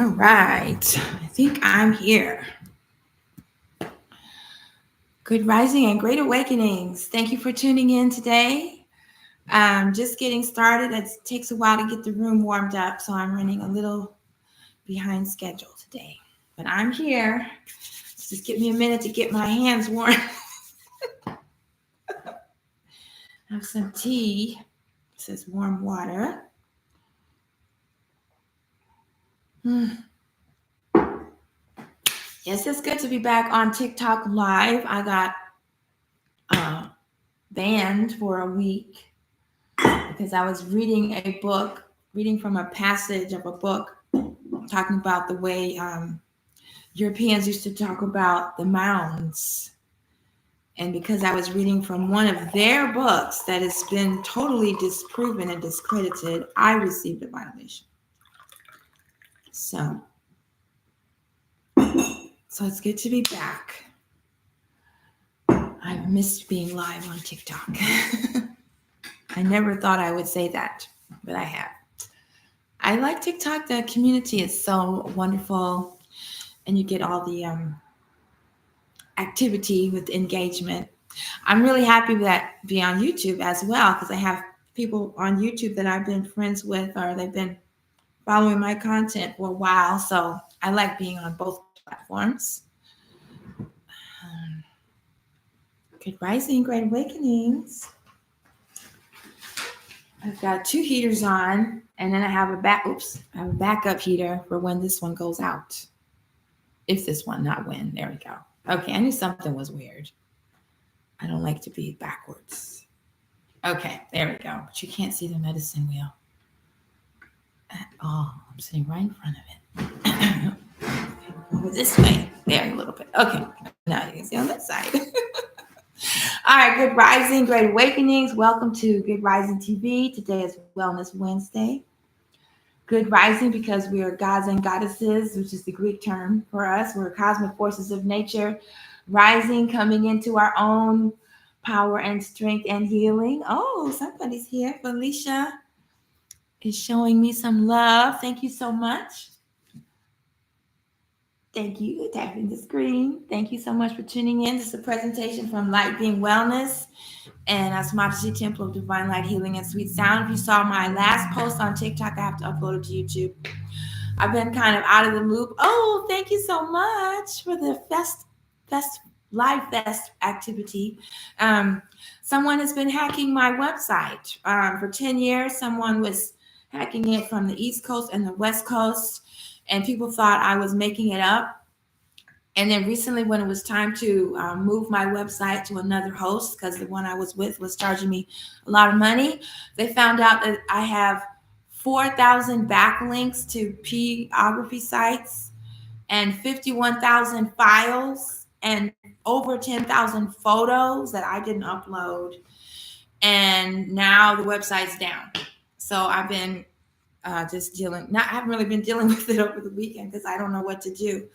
All right, I think I'm here. Good rising and great awakenings. Thank you for tuning in today. Just getting started. It takes a while to get the room warmed up, so I'm running a little behind schedule today. But I'm here. Just give me a minute to get my hands warm. Have some tea. This is warm water. Yes, it's good to be back on TikTok Live. I got banned for a week because I was reading a book, reading from a passage of a book talking about the way Europeans used to talk about the mounds. And because I was reading from one of their books that has been totally disproven and discredited, I received a violation. So it's good to be back. I've missed being live on TikTok. I never thought I would say that, but I have. I like TikTok. The community is so wonderful, and you get all the activity with engagement. I'm really happy that be on YouTube as well, because I have people on YouTube that I've been friends with, or they've been following my content for a while. So I like being on both platforms. Good rising, great awakenings. I've got 2 heaters on, and then I have a backup heater for when this one goes out. If this one, not when. There we go. Okay, I knew something was weird. I don't like to be backwards. Okay, there we go. But you can't see the medicine wheel at all. I'm sitting right in front of it. Over this way. There, a little bit. Okay, now you can see on that side. All right, good rising, great awakenings. Welcome to Good Rising TV. Today is Wellness Wednesday. Good rising because we are gods and goddesses, which is the Greek term for us. We're cosmic forces of nature, rising, coming into our own power and strength and healing. Oh, somebody's here. Felicia is showing me some love. Thank you so much. Thank you. Tapping the screen. Thank you so much for tuning in. This is a presentation from Light Being Wellness and Astrology Temple of Divine Light Healing and Sweet Sound. If you saw my last post on TikTok, I have to upload it to YouTube. I've been kind of out of the loop. Oh, thank you so much for the live fest activity. Someone has been hacking my website for 10 years. Someone was hacking it from the East Coast and the West Coast, and people thought I was making it up. And then recently, when it was time to move my website to another host, because the one I was with was charging me a lot of money, they found out that I have 4,000 backlinks to geography sites and 51,000 files and over 10,000 photos that I didn't upload. And now the website's down. So I've been I haven't really been dealing with it over the weekend because I don't know what to do.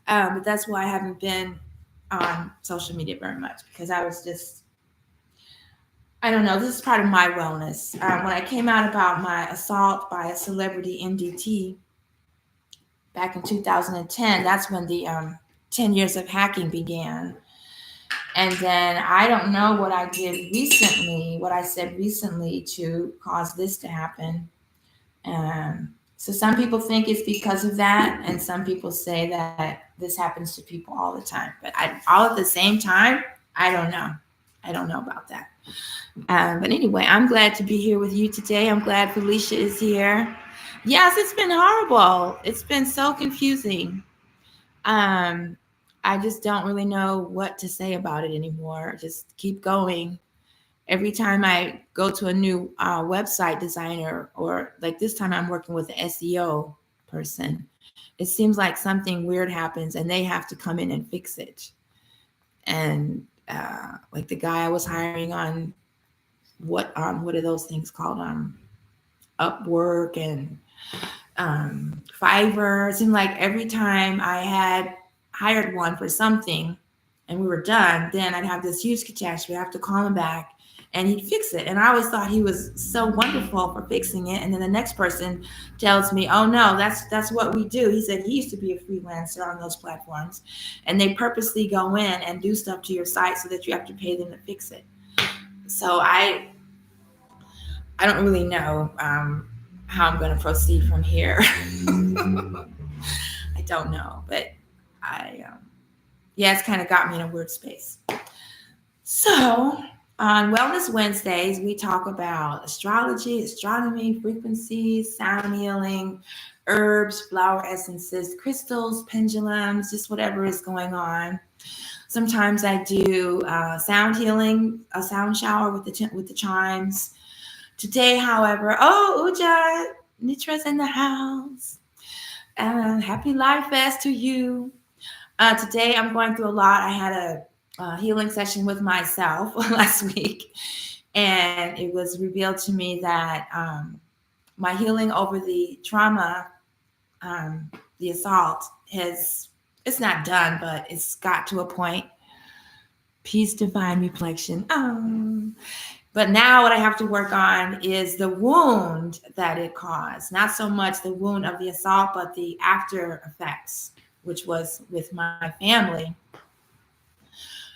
But that's why I haven't been on social media very much, because I was just, I don't know, this is part of my wellness. When I came out about my assault by a celebrity MDT back in 2010, that's when the 10 years of hacking began. And then I don't know what I did recently, what I said recently to cause this to happen. So some people think it's because of that, and some people say that this happens to people all the time. But all at the same time, I don't know. I don't know about that. But anyway, I'm glad to be here with you today. I'm glad Felicia is here. Yes, it's been horrible. It's been so confusing. I just don't really know what to say about it anymore. Just keep going. Every time I go to a new website designer, or like this time I'm working with an SEO person, it seems like something weird happens and they have to come in and fix it. And like the guy I was hiring on what are those things called? Upwork and Fiverr. It seemed like every time I had hired one for something and we were done, then I'd have this huge catastrophe. I have to call him back and he'd fix it. And I always thought he was so wonderful for fixing it. And then the next person tells me, "Oh no, that's what we do." He said he used to be a freelancer on those platforms, and they purposely go in and do stuff to your site so that you have to pay them to fix it. So I don't really know how I'm going to proceed from here. I don't know, but it's kind of got me in a weird space. So on Wellness Wednesdays, we talk about astrology, astronomy, frequencies, sound healing, herbs, flower essences, crystals, pendulums, just whatever is going on. Sometimes I do sound healing, a sound shower with the chimes. Today, however, Uja, Nitra's in the house. Happy Life Fest to you. Today, I'm going through a lot. I had a healing session with myself last week, and it was revealed to me that my healing over the trauma, the assault, it's not done, but it's got to a point. Peace, divine reflection. But now what I have to work on is the wound that it caused. Not so much the wound of the assault, but the after effects, which was with my family.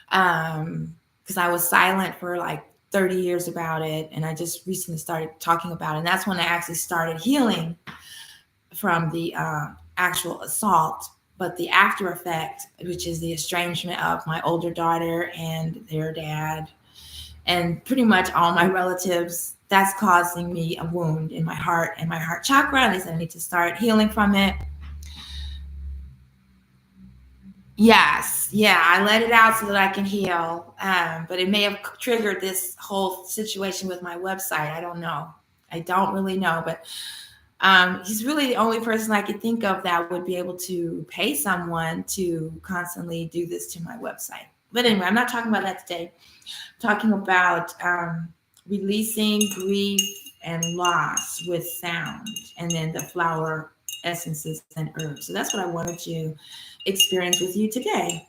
Because I was silent for like 30 years about it. And I just recently started talking about it. And that's when I actually started healing from the actual assault. But the after effect, which is the estrangement of my older daughter and their dad, and pretty much all my relatives, that's causing me a wound in my heart and my heart chakra. And they said I need to start healing from it. Yes. Yeah. I let it out so that I can heal. But it may have triggered this whole situation with my website. I don't know. I don't really know. But he's really the only person I could think of that would be able to pay someone to constantly do this to my website. But anyway, I'm not talking about that today. I'm talking about releasing grief and loss with sound, and then the flower essences and herbs. So that's what I wanted to experience with you today.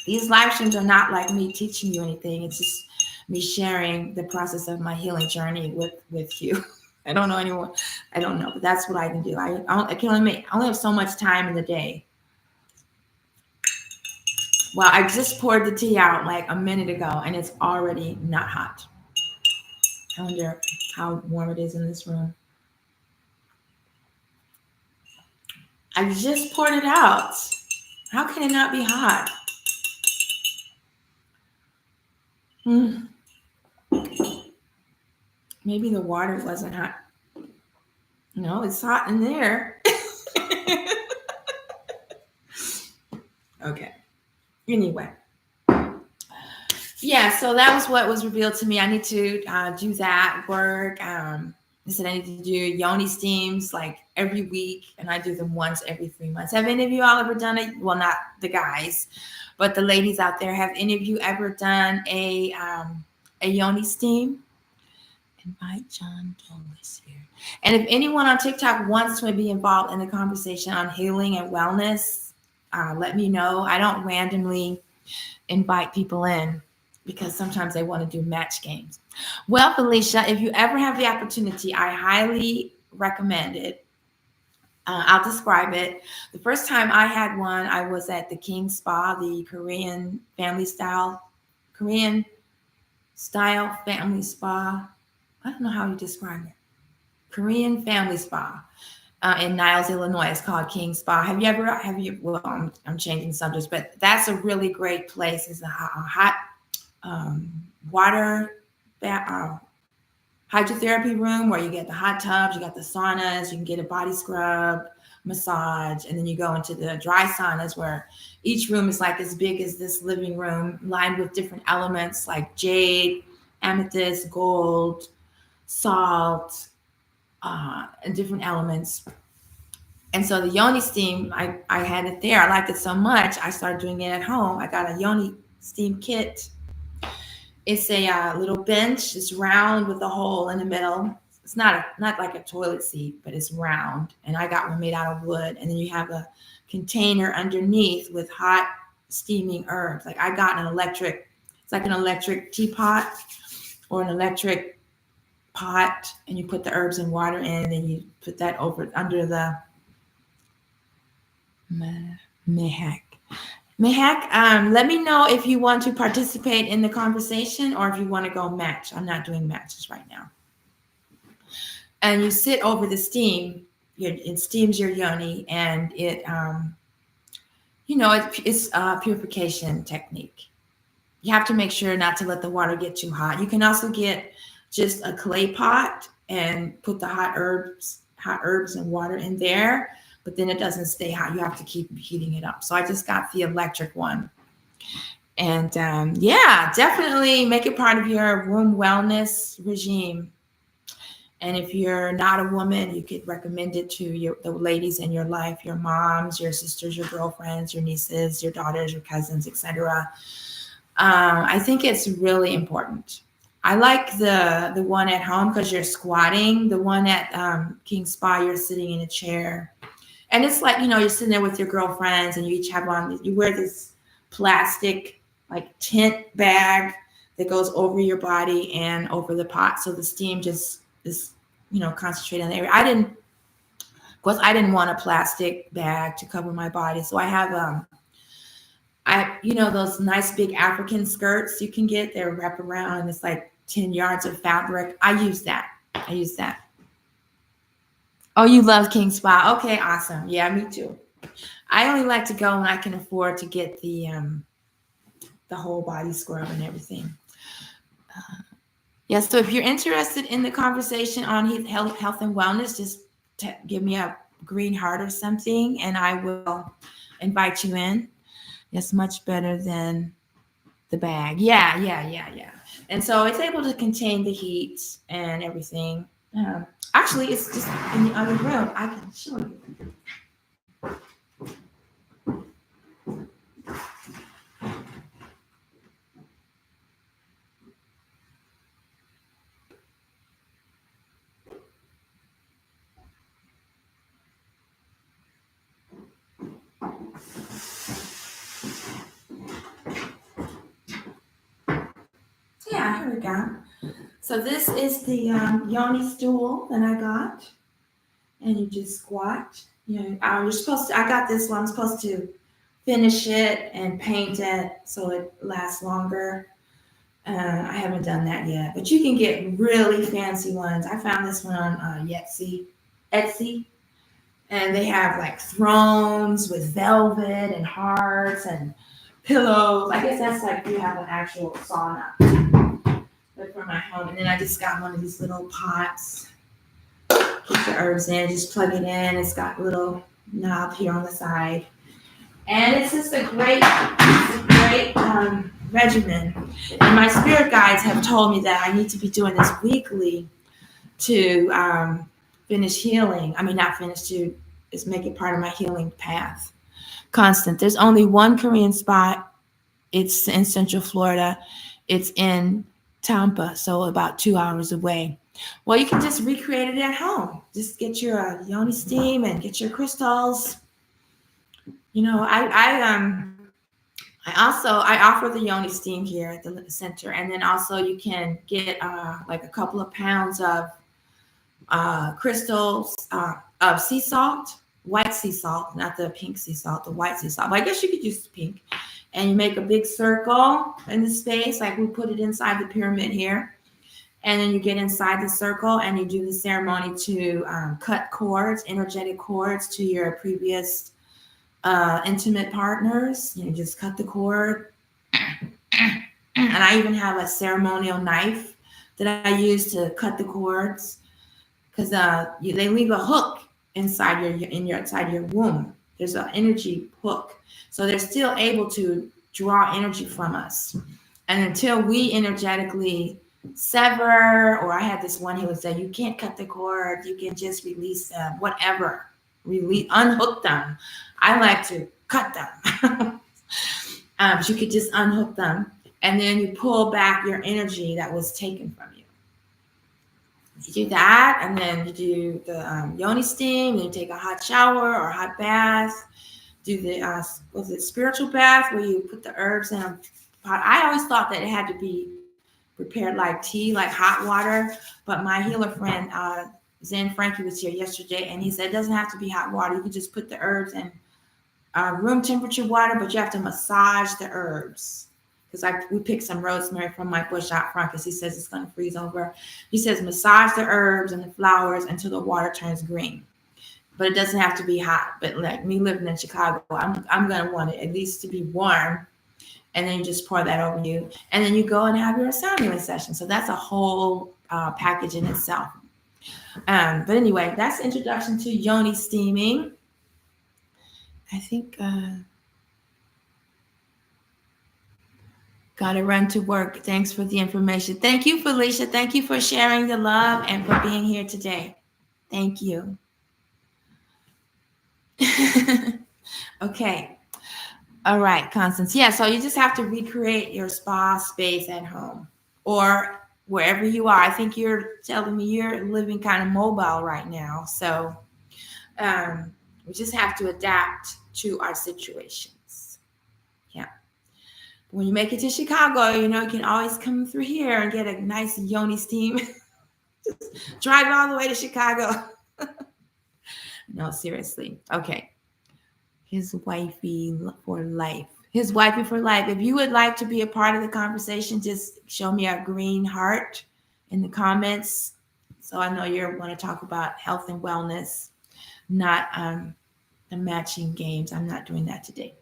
These live streams are not like me teaching you anything. It's just me sharing the process of my healing journey with you. I don't know anyone. I don't know, but that's what I can do. I can only have so much time in the day. Well, I just poured the tea out like a minute ago, and it's already not hot. I wonder how warm it is in this room. I just poured it out. How can it not be hot? Maybe the water wasn't hot. No, it's hot in there. Okay. Anyway. Yeah, so that was what was revealed to me. I need to do that work. I said I need to do yoni steams like every week, and I do them once every 3 months. Have any of you all ever done it? Well, not the guys, but the ladies out there. Have any of you ever done a yoni steam? Invite John Dolis here. And if anyone on TikTok wants to be involved in the conversation on healing and wellness, let me know. I don't randomly invite people in because sometimes they want to do match games. Well, Felicia, if you ever have the opportunity, I highly recommend it. I'll describe it. The first time I had one, I was at the King Spa, the Korean style family spa. I don't know how you describe it. Korean family spa in Niles, Illinois. It's called King Spa. Well, I'm changing subjects, but that's a really great place. It's a hot water hydrotherapy room where you get the hot tubs, you got the saunas, you can get a body scrub, massage, and then you go into the dry saunas where each room is like as big as this living room, lined with different elements like jade, amethyst, gold, salt, and different elements. And so the yoni steam, I had it there. I liked it so much, I started doing it at home. I got a yoni steam kit. It's a little bench. It's round with a hole in the middle. It's not like a toilet seat, but it's round. And I got one made out of wood. And then you have a container underneath with hot steaming herbs. Like I got it's like an electric teapot or an electric pot, and you put the herbs and water in, and then you put that over under the mehak. Let me know if you want to participate in the conversation or if you want to go match. I'm not doing matches right now. And you sit over the steam. It steams your yoni, and it's a purification technique. You have to make sure not to let the water get too hot. You can also get just a clay pot and put the hot herbs and water in there, but then it doesn't stay hot. You have to keep heating it up. So I just got the electric one. And definitely make it part of your womb wellness regime. And if you're not a woman, you could recommend it to the ladies in your life, your moms, your sisters, your girlfriends, your nieces, your daughters, your cousins, etc. I think it's really important. I like the one at home because you're squatting. The one at King Spa, you're sitting in a chair. And it's like, you're sitting there with your girlfriends and you each have on, you wear this plastic like tent bag that goes over your body and over the pot. So the steam just is, concentrated on the area. I didn't want a plastic bag to cover my body. So I have, those nice big African skirts you can get. They're wrap around and it's like 10 yards of fabric. I use that. Oh, you love King Spa. Okay, awesome. Yeah, me too. I only like to go when I can afford to get the whole body scrub and everything. So if you're interested in the conversation on health and wellness, just give me a green heart or something, and I will invite you in. It's much better than the bag. Yeah. And so it's able to contain the heat and everything. Actually, it's just in the other room. I can show you. Yeah, here we go. So this is the yoni stool that I got, and you just squat. I got this one. I'm supposed to finish it and paint it so it lasts longer. I haven't done that yet, but you can get really fancy ones. I found this one on Etsy, and they have like thrones with velvet and hearts and pillows. I guess that's like you have an actual sauna. But for my home, and then I just got one of these little pots. Put the herbs in, just plug it in. It's got a little knob here on the side, and it's just a great regimen. And my spirit guides have told me that I need to be doing this weekly to finish healing. I mean, not finish, to just make it part of my healing path. Constant. There's only one Korean spot. It's in Central Florida. It's in Tampa, so about 2 hours away. Well, you can just recreate it at home. Just get your yoni steam and get your crystals. I offer the yoni steam here at the center, and then also you can get like a couple of pounds of crystals of sea salt, white sea salt, not the pink sea salt, the white sea salt. Well, I guess you could use the pink. And you make a big circle in the space, like we put it inside the pyramid here. And then you get inside the circle and you do the ceremony to cut cords, energetic cords to your previous intimate partners. You just cut the cord. And I even have a ceremonial knife that I use to cut the cords, because they leave a hook inside your womb. There's an energy hook. So they're still able to draw energy from us. And until we energetically sever, or I had this one who would say, you can't cut the cord, you can just release them, whatever. Unhook them. I like to cut them. You could just unhook them, and then you pull back your energy that was taken from you. You do that, and then you do the yoni steam, then you take a hot shower or a hot bath. Do the spiritual bath where you put the herbs in a pot. I always thought that it had to be prepared like tea, like hot water. But my healer friend, Zen Frankie, was here yesterday, and he said it doesn't have to be hot water. You can just put the herbs in room temperature water, but you have to massage the herbs. Because we picked some rosemary from my bush out front because he says it's going to freeze over. He says massage the herbs and the flowers until the water turns green. But it doesn't have to be hot. But like me living in Chicago, I'm going to want it at least to be warm. And then you just pour that over you. And then you go and have your sound healing session. So that's a whole package in itself. But anyway, that's the introduction to yoni steaming. I think got to run to work. Thanks for the information. Thank you, Felicia. Thank you for sharing the love and for being here today. Thank you. Okay. All right, Constance. Yeah, so you just have to recreate your spa space at home or wherever you are. I think you're telling me you're living kind of mobile right now. So we just have to adapt to our situations. Yeah. When you make it to Chicago, you can always come through here and get a nice yoni steam. Just drive all the way to Chicago. No, seriously. Okay. His wifey for life. His wifey for life. If you would like to be a part of the conversation, just show me a green heart in the comments. So I know you want to talk about health and wellness, not the matching games. I'm not doing that today.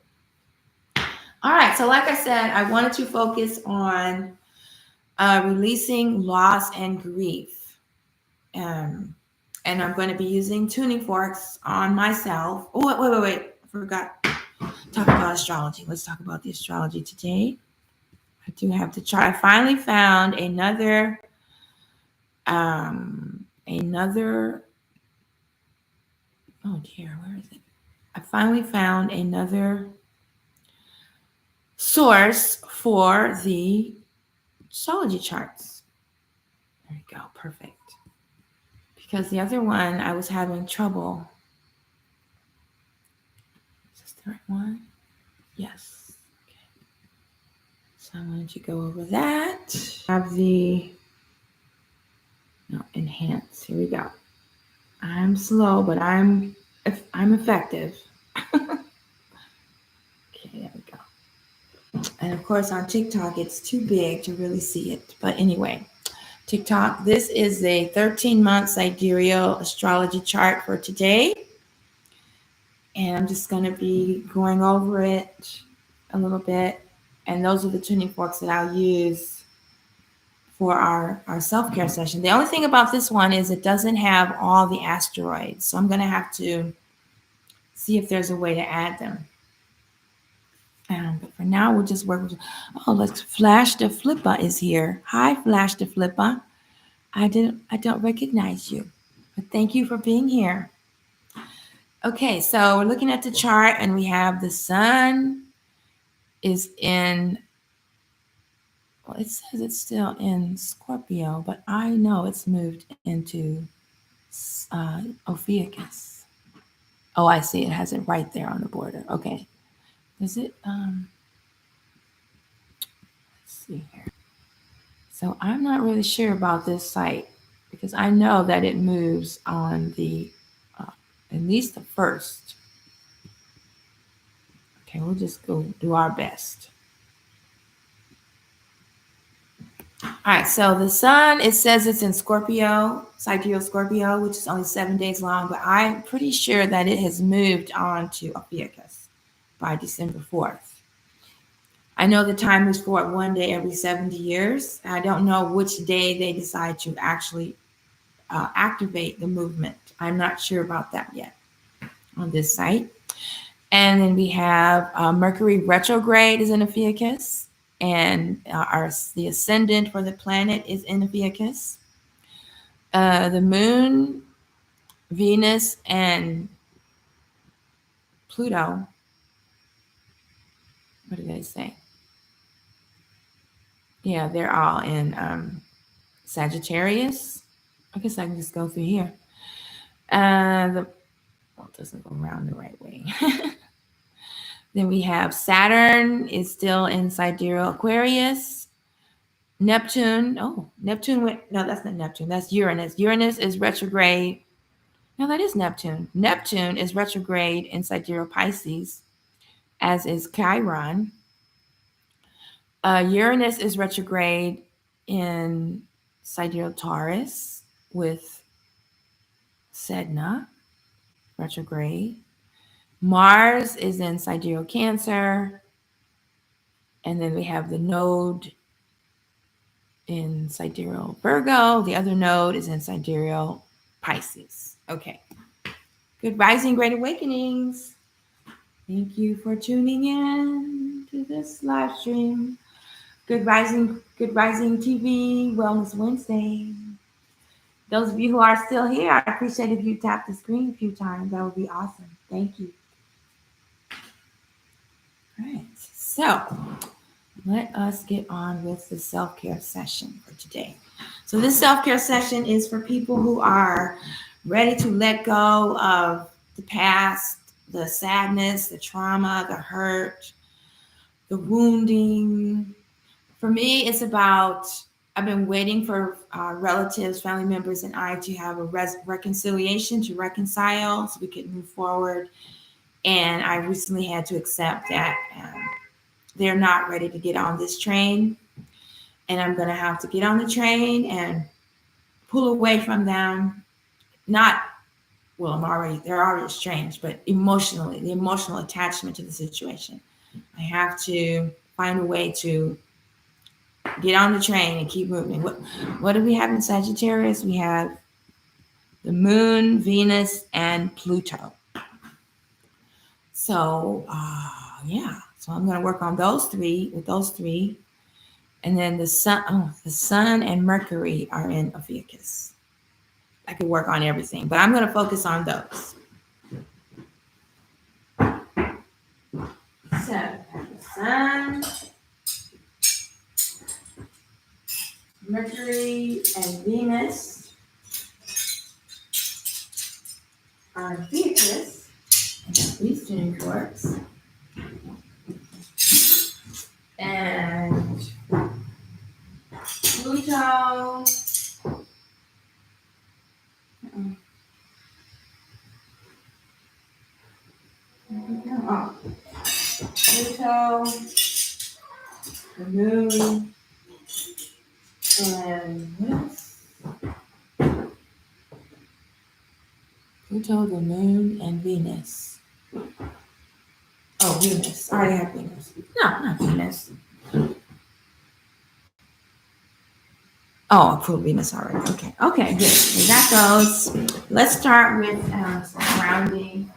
All right. So like I said, I wanted to focus on releasing loss and grief. And I'm going to be using tuning forks on myself. Oh, wait. I forgot. Talk about astrology. Let's talk about the astrology today. I do have to try. I finally found another oh dear, where is it? I finally found another source for the astrology charts. There we go. Perfect. Because the other one I was having trouble. Is this the right one? Yes. Okay. So I wanted to go over that. Have enhance. Here we go. I'm slow, but I'm effective. Okay, there we go. And of course on TikTok, it's too big to really see it. But anyway, TikTok, this is a 13-month sidereal astrology chart for today. And I'm just going to be going over it a little bit. And those are the tuning forks that I'll use for our self-care session. The only thing about this one is it doesn't have all the asteroids. So I'm going to have to see if there's a way to add them. But for now, we'll just work with, let's Flash the Flipper is here. Hi, Flash the Flipper. I don't recognize you, but thank you for being here. Okay, so we're looking at the chart and we have the sun is in, it says it's still in Scorpio, but I know it's moved into Ophiuchus. Oh, I see. It has it right there on the border. Okay. Is it? Let's see here. So I'm not really sure about this site because I know that it moves on the, at least the first. Okay, we'll just go do our best. All right, so the sun, it says it's in Scorpio, sidereal Scorpio, which is only 7 days long, but I'm pretty sure that it has moved on to Ophiuchus by December 4th. I know the time is for it 1 day every 70 years. I don't know which day they decide to actually activate the movement. I'm not sure about that yet on this site. And then we have Mercury retrograde is in Ophiuchus. And the ascendant for the planet is in Ophiuchus. The moon, Venus, and Pluto. What do they say? Yeah, they're all in Sagittarius. I guess I can just go through here. It doesn't go around the right way. Then we have Saturn is still in sidereal Aquarius. Neptune. Oh, Neptune went. No, that's not Neptune. That's Uranus. Uranus is retrograde. No, that is Neptune. Neptune is retrograde in sidereal Pisces, as is Chiron. Uranus is retrograde in sidereal Taurus with Sedna, retrograde. Mars is in sidereal Cancer. And then we have the node in sidereal Virgo. The other node is in sidereal Pisces. Okay. Good rising, great awakenings. Thank you for tuning in to this live stream. Good rising TV, Wellness Wednesday. Those of you who are still here, I appreciate if you tap the screen a few times. That would be awesome. Thank you. All right. So let us get on with the self-care session for today. So this self-care session is for people who are ready to let go of the past, the sadness, the trauma, the hurt, the wounding. For me, it's about, I've been waiting for relatives, family members, and I to have a reconciliation, to reconcile so we could move forward. And I recently had to accept that they're not ready to get on this train. And I'm going to have to get on the train and pull away from them. Not, well, they're already estranged, but emotionally, the emotional attachment to the situation. I have to find a way to get on the train and keep moving. What do we have in Sagittarius? We have the Moon, Venus, and Pluto. So, yeah. So I'm going to work on those three, and then the Sun and Mercury are in Ophiuchus. I could work on everything, but I'm going to focus on those. So, the Sun, Mercury, and Venus are in Ophiuchus. These tuning forks. And Pluto. Pluto, the Moon, and what else? Pluto, the Moon, and Venus. Oh, Venus. I already have Venus. No, not Venus. Oh, I pulled Venus already. Okay, good. We got those. Let's start with some grounding.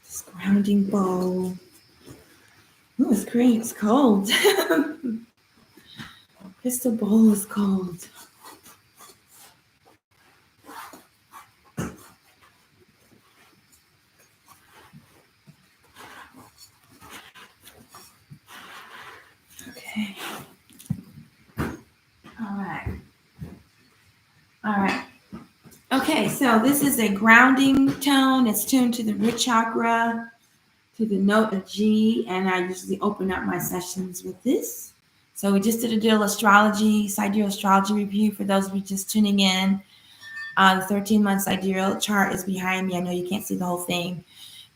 This grounding bowl. Oh, it's great. It's cold. Crystal bowl is cold. Okay. All right. Okay, so this is a grounding tone. It's tuned to the root chakra, to the note of G, and I usually open up my sessions with this. So we just did a little astrology, sidereal astrology review for those of you just tuning in. The 13-month sidereal chart is behind me. I know you can't see the whole thing.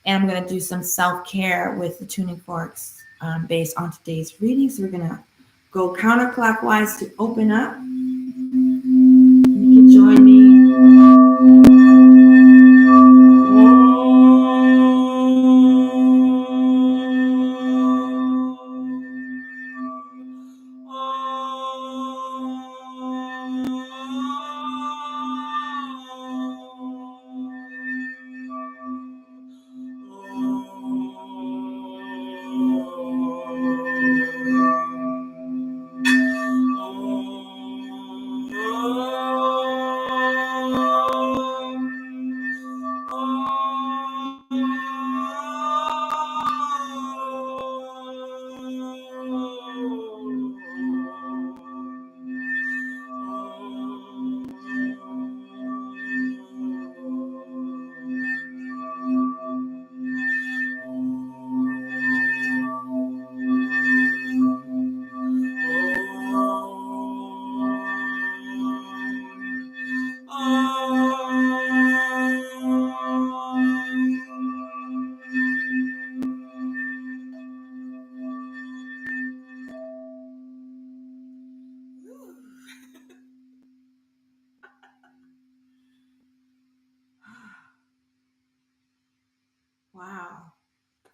And I'm going to do some self-care with the tuning forks based on today's reading. So we're going to go counterclockwise to open up. You can join me.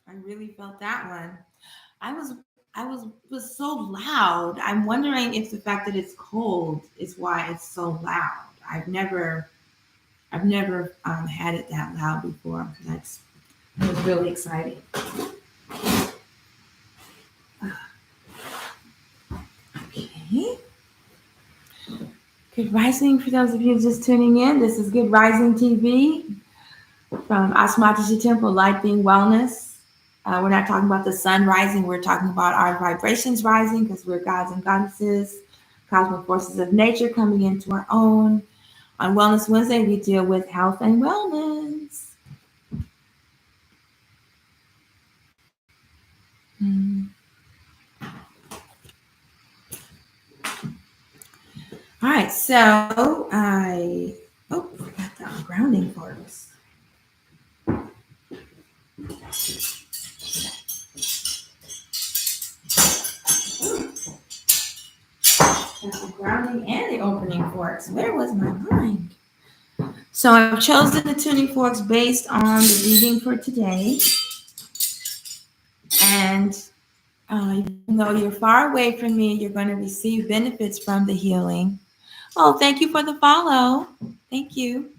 I really felt that one. I was was so loud. I'm wondering if the fact that it's cold is why it's so loud. I've never had it that loud before. It was really exciting. Okay. Good Rising, for those of you just tuning in, this is Good Rising TV from Astrology Temple, Light Being Wellness. We're not talking about the sun rising, we're talking about our vibrations rising because we're gods and goddesses, cosmic forces of nature coming into our own. On Wellness Wednesday, we deal with health and wellness. Mm. All right, so I forgot the grounding forks. Got the grounding and the opening forks. Where was my mind? So I've chosen the tuning forks based on the reading for today. And even though you're far away from me, you're going to receive benefits from the healing. Oh, thank you for the follow. Thank you.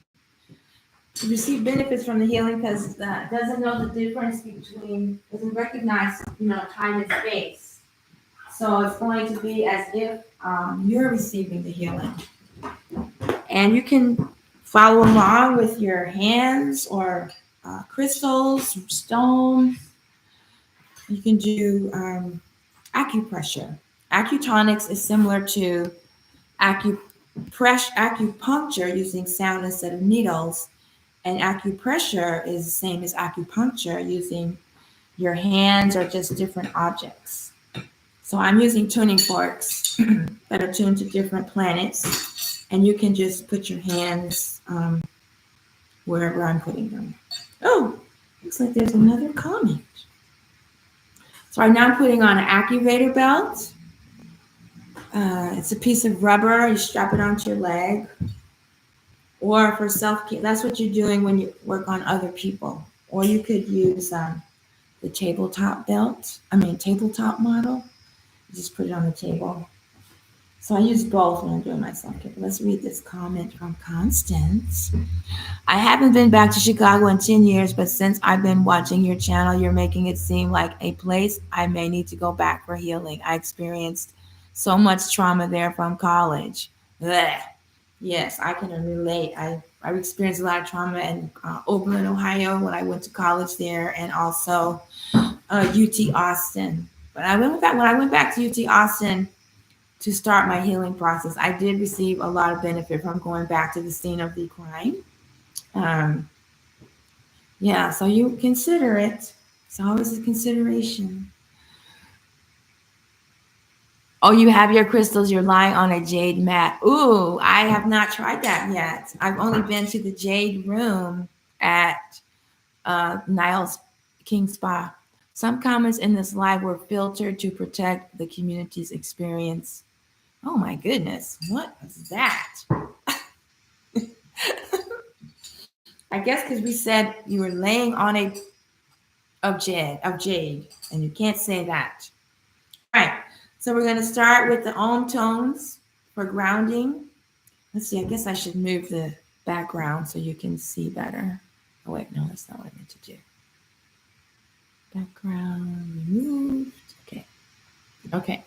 You receive benefits from the healing because doesn't know the difference between, doesn't recognize, time and space. So it's going to be as if you're receiving the healing. And you can follow along with your hands or crystals, stones. You can do acupressure. Acutonics is similar to acupuncture using sound instead of needles. And acupressure is the same as acupuncture using your hands or just different objects. So I'm using tuning forks that are tuned to different planets. And you can just put your hands wherever I'm putting them. Oh, looks like there's another comment. So right now I'm putting on an activator belt. It's a piece of rubber. You strap it onto your leg. Or for self-care, that's what you're doing when you work on other people. Or you could use the tabletop model. You just put it on the table. So I use both when I'm doing my self-care. Let's read this comment from Constance. I haven't been back to Chicago in 10 years, but since I've been watching your channel, you're making it seem like a place I may need to go back for healing. I experienced so much trauma there from college. Blech. Yes, I can relate. I've experienced a lot of trauma in Oberlin, Ohio when I went to college there, and also UT Austin. But when I went back to UT Austin to start my healing process, I did receive a lot of benefit from going back to the scene of the crime. Yeah, so you consider it. It's always a consideration. Oh, you have your crystals. You're lying on a jade mat. Ooh, I have not tried that yet. I've only been to the jade room at Niles King Spa. Some comments in this live were filtered to protect the community's experience. Oh my goodness, what was that? I guess because we said you were laying on a jade, and you can't say that. All right, so we're going to start with the Om tones for grounding. Let's see, I guess I should move the background so you can see better. Oh wait, no, that's not what I meant to do. Background removed. Okay.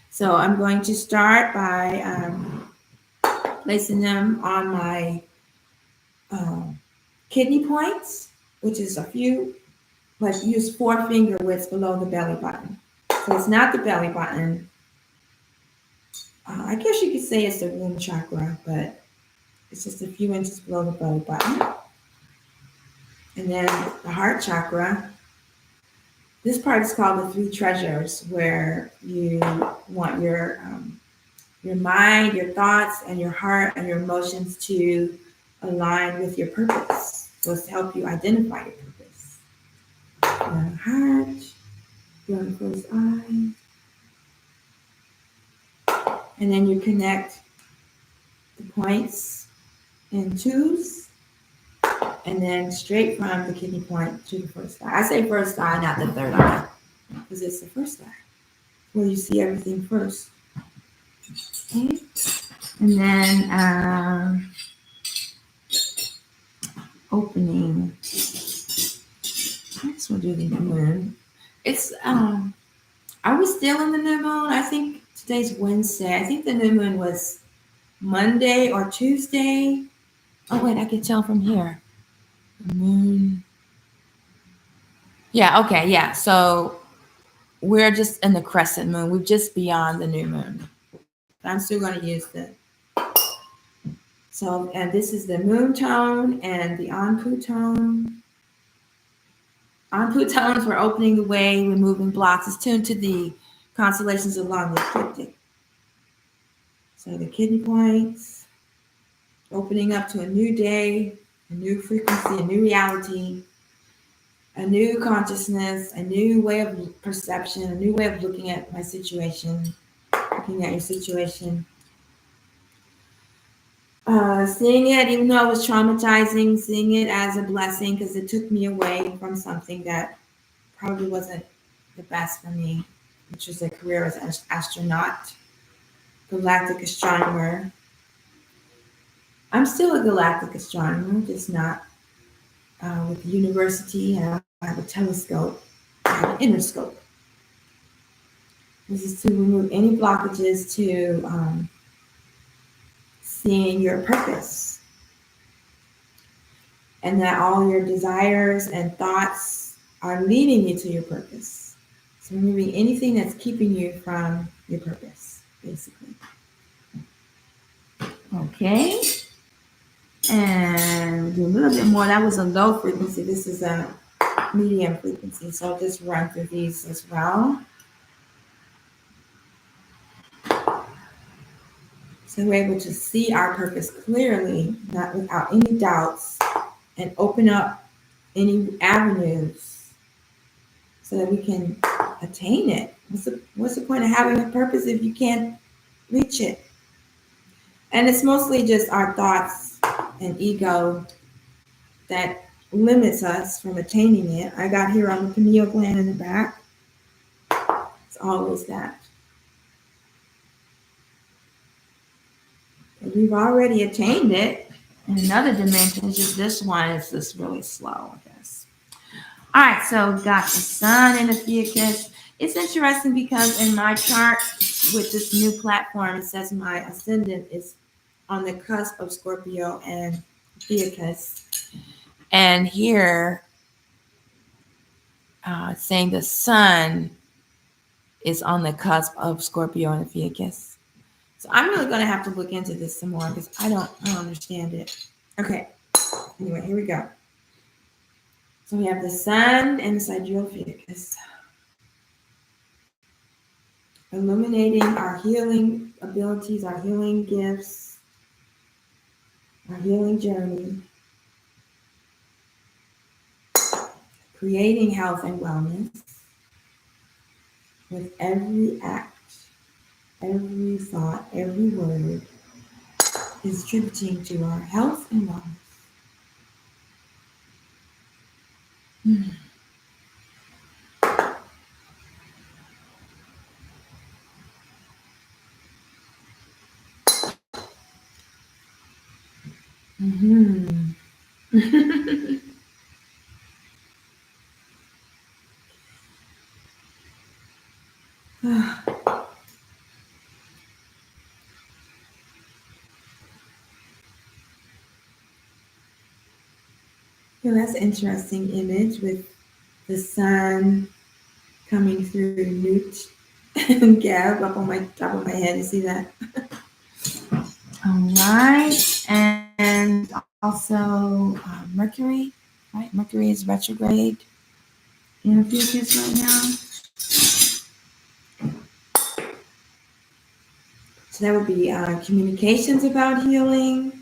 So I'm going to start by placing them on my kidney points, which is a few, but use 4 finger widths below the belly button. So it's not the belly button. I guess you could say it's the womb chakra, but it's just a few inches below the belly button. And then the heart chakra. This part is called the 3 treasures, where you want your mind, your thoughts, and your heart and your emotions to align with your purpose. So it's to help you identify your purpose. Your heart, your first eye, and then you connect the points in 2s. and then straight from the kidney point to the first eye. I say first eye, not the third eye, because it's the first eye where you see everything first. Okay, and then opening. Next, we'll do the new moon. It's are we still in the new moon? I think today's Wednesday. I think the new moon was Monday or Tuesday. Oh wait, I can tell from here. The moon. Yeah, okay, yeah. So we're just in the crescent moon. We're just beyond the new moon. But I'm still going to use the. So, and this is the moon tone and the Anpu tone. Anpu tones, we're opening the way, removing blocks. It's tuned to the constellations along the ecliptic. So the kidney points, opening up to a new day, a new frequency, a new reality, a new consciousness, a new way of perception, a new way of looking at my situation, looking at your situation. Seeing it, even though it was traumatizing, seeing it as a blessing because it took me away from something that probably wasn't the best for me, which was a career as an astronaut, galactic astronomer. I'm still a galactic astronomer, just not with the university. I have a telescope, I have an interscope. This is to remove any blockages to seeing your purpose, and that all your desires and thoughts are leading you to your purpose. So removing anything that's keeping you from your purpose, basically. Okay. And do a little bit more. That was a low frequency. This is a medium frequency. So I'll just run through these as well. So we're able to see our purpose clearly, not without any doubts, and open up any avenues so that we can attain it. What's the point of having a purpose if you can't reach it? And it's mostly just our thoughts and ego that limits us from attaining it. I got here on the pineal gland in the back. It's always that. And we've already attained it in another dimension. It's just this one is just really slow, I guess. All right, so we've got the sun in the Theacus. It's interesting because in my chart with this new platform, it says my ascendant is on the cusp of Scorpio and Theacus. And here, saying the sun is on the cusp of Scorpio and Theacus. So I'm really going to have to look into this some more because I don't understand it. Okay. Anyway, here we go. So we have the sun and the sidereal Theacus, illuminating our healing abilities, our healing gifts, our healing journey, creating health and wellness with every act, every thought, every word is contributing to our health and wellness. Mm-hmm. Yeah, that's an interesting image with the sun coming through Newt and Gab up on my top of my head. You see that? All right. And also Mercury, right? Mercury is retrograde in Theacus right now. So that would be communications about healing.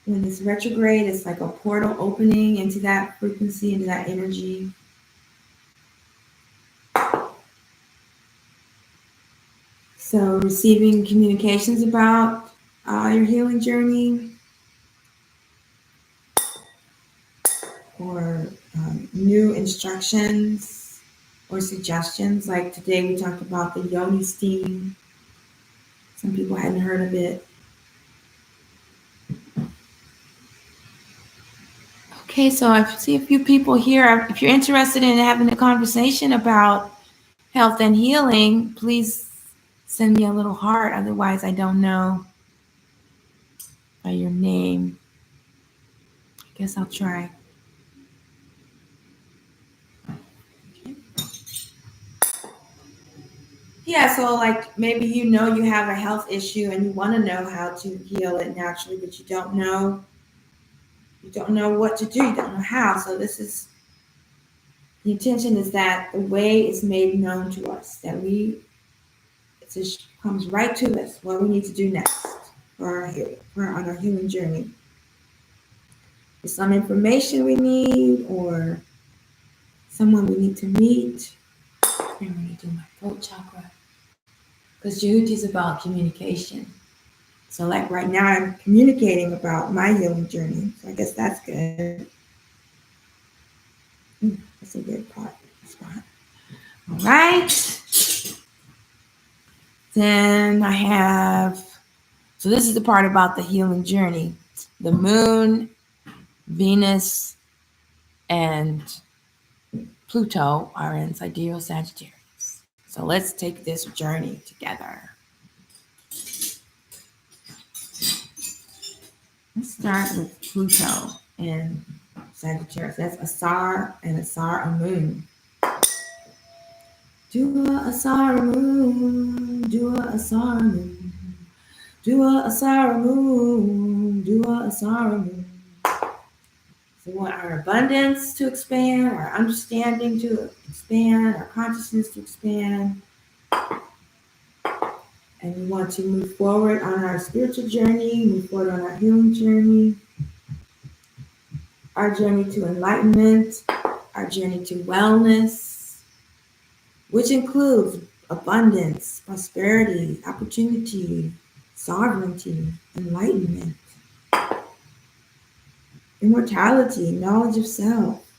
When it's retrograde, it's like a portal opening into that frequency, into that energy. So receiving communications about your healing journey. or new instructions or suggestions. Like today we talked about the yoni steam. Some people hadn't heard of it. Okay, so I see a few people here. If you're interested in having a conversation about health and healing, please send me a little heart. Otherwise, I don't know by your name. I guess I'll try. Okay. Yeah, so like maybe you have a health issue and you want to know how to heal it naturally, but you don't know what to do, you don't know how. So the intention is that the way is made known to us, that it just comes right to us what we need to do next on our healing journey. There's some information we need or someone we need to meet. I'm going to do my throat chakra. Because Jehudi is about communication. So like right now I'm communicating about my healing journey. So I guess that's good. That's a good spot. All right. Then I have, so this is the part about the healing journey. The moon, Venus, and Pluto are in Sidereal Sagittarius. So let's take this journey together. Let's start with Pluto in Sagittarius. That's Asar and Asar a moon. Dua Asar moon, Dua Asar moon, Dua Asar moon, Dua Asar moon. So we want our abundance to expand, our understanding to expand, our consciousness to expand. And we want to move forward on our spiritual journey, move forward on our healing journey, our journey to enlightenment, our journey to wellness, which includes abundance, prosperity, opportunity, sovereignty, enlightenment, immortality, knowledge of self.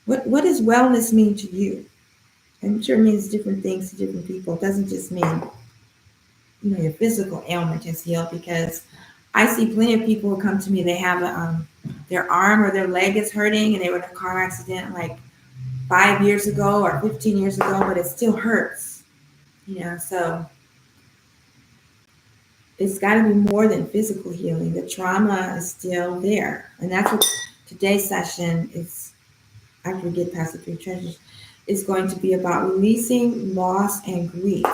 What does wellness mean to you? I'm sure it means different things to different people. It doesn't just mean, your physical ailment is healed, because I see plenty of people who come to me, they have their arm or their leg is hurting and they were in a car accident like 5 years ago or 15 years ago, but it still hurts, so it's got to be more than physical healing. The trauma is still there. And that's what today's session is, after we get past the 3 treasures, is going to be about releasing loss and grief.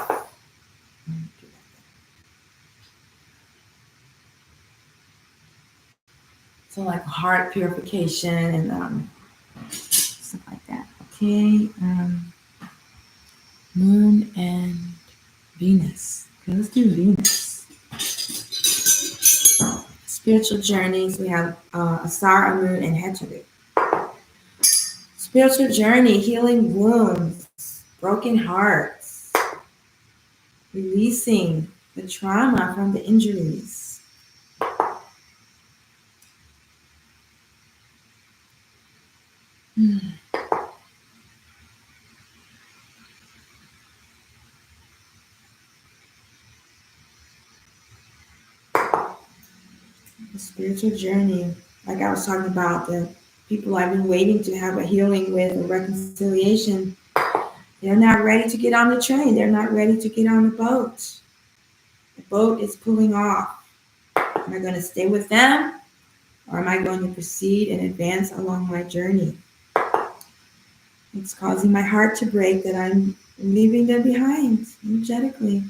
So like heart purification and stuff like that. Okay. Moon and Venus. Okay, let's do Venus. Spiritual journeys. We have Asar, Moon, and Heteru. Spiritual journey, healing wounds, broken hearts, releasing the trauma from the injuries. The spiritual journey, like I was talking about, the people I've been waiting to have a healing with, a reconciliation, they're not ready to get on the train. They're not ready to get on the boat. The boat is pulling off. Am I going to stay with them, or am I going to proceed and advance along my journey? It's causing my heart to break that I'm leaving them behind energetically.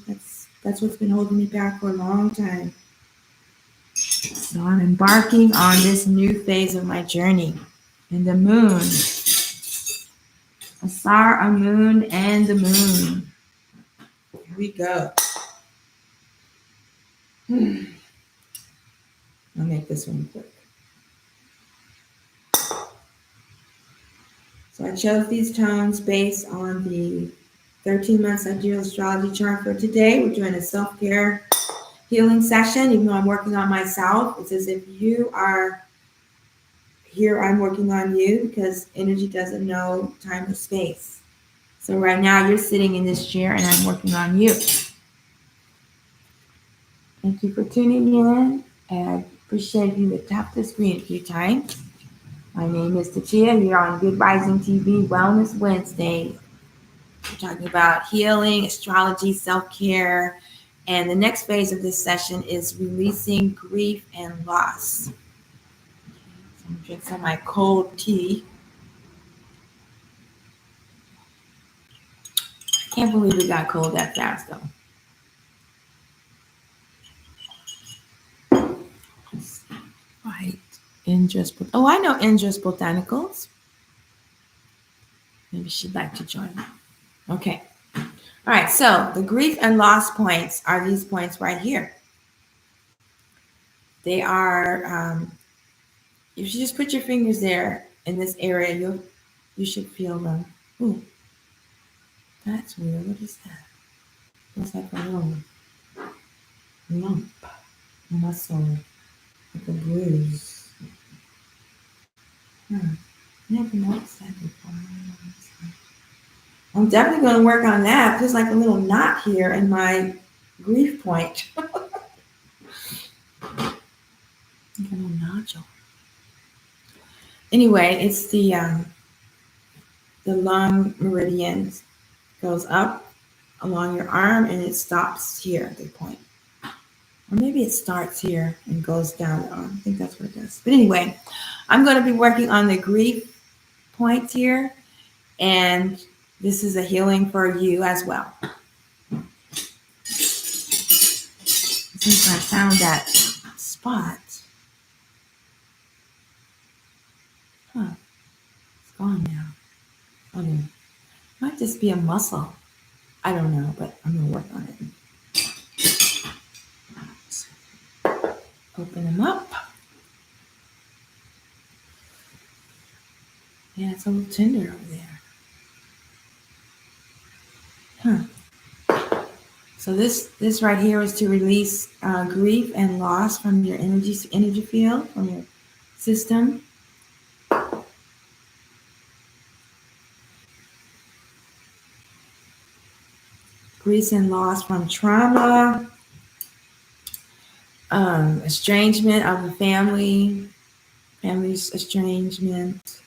That's what's been holding me back for a long time. So I'm embarking on this new phase of my journey. And the moon, Asar, a moon, and the moon. Here we go. I'll make this one quick. So I chose these tones based on the 13-month Sidereal Astrology chart for today. We're doing a self-care healing session. Even though I'm working on myself, it's as if you are here I'm working on you because energy doesn't know time or space. So right now you're sitting in this chair and I'm working on you. Thank you for tuning in, and I appreciate you to tap the screen a few times. My name is Tachia. You're on Good Rising TV Wellness Wednesday. We're talking about healing, astrology, self-care, and the next phase of this session is releasing grief and loss. So I'm drinking some of my cold tea. I can't believe it got cold that fast, though. Right. Oh, I know Indra's Botanicals. Maybe she'd like to join me. Okay. All right. So the grief and loss points are these points right here. They are, if you just put your fingers there in this area, you should feel them. Ooh, that's weird. What is that? Looks like a little lump, muscle, like a bruise. Never noticed that before. I'm definitely going to work on that. It feels like a little knot here in my grief point. Like a little nodule. Anyway, it's the lung meridian goes up along your arm and it stops here at the point. Or maybe it starts here and goes down the arm. I think that's what it does. But anyway, I'm going to be working on the grief points here, and this is a healing for you as well. Since I found that spot, it's gone now. Oh, no. Might just be a muscle. I don't know, but I'm going to work on it. Open them up. Yeah, it's a little tender over there. So this right here is to release grief and loss from your energy field, from your system. Grief and loss from trauma, estrangement of the family's estrangement,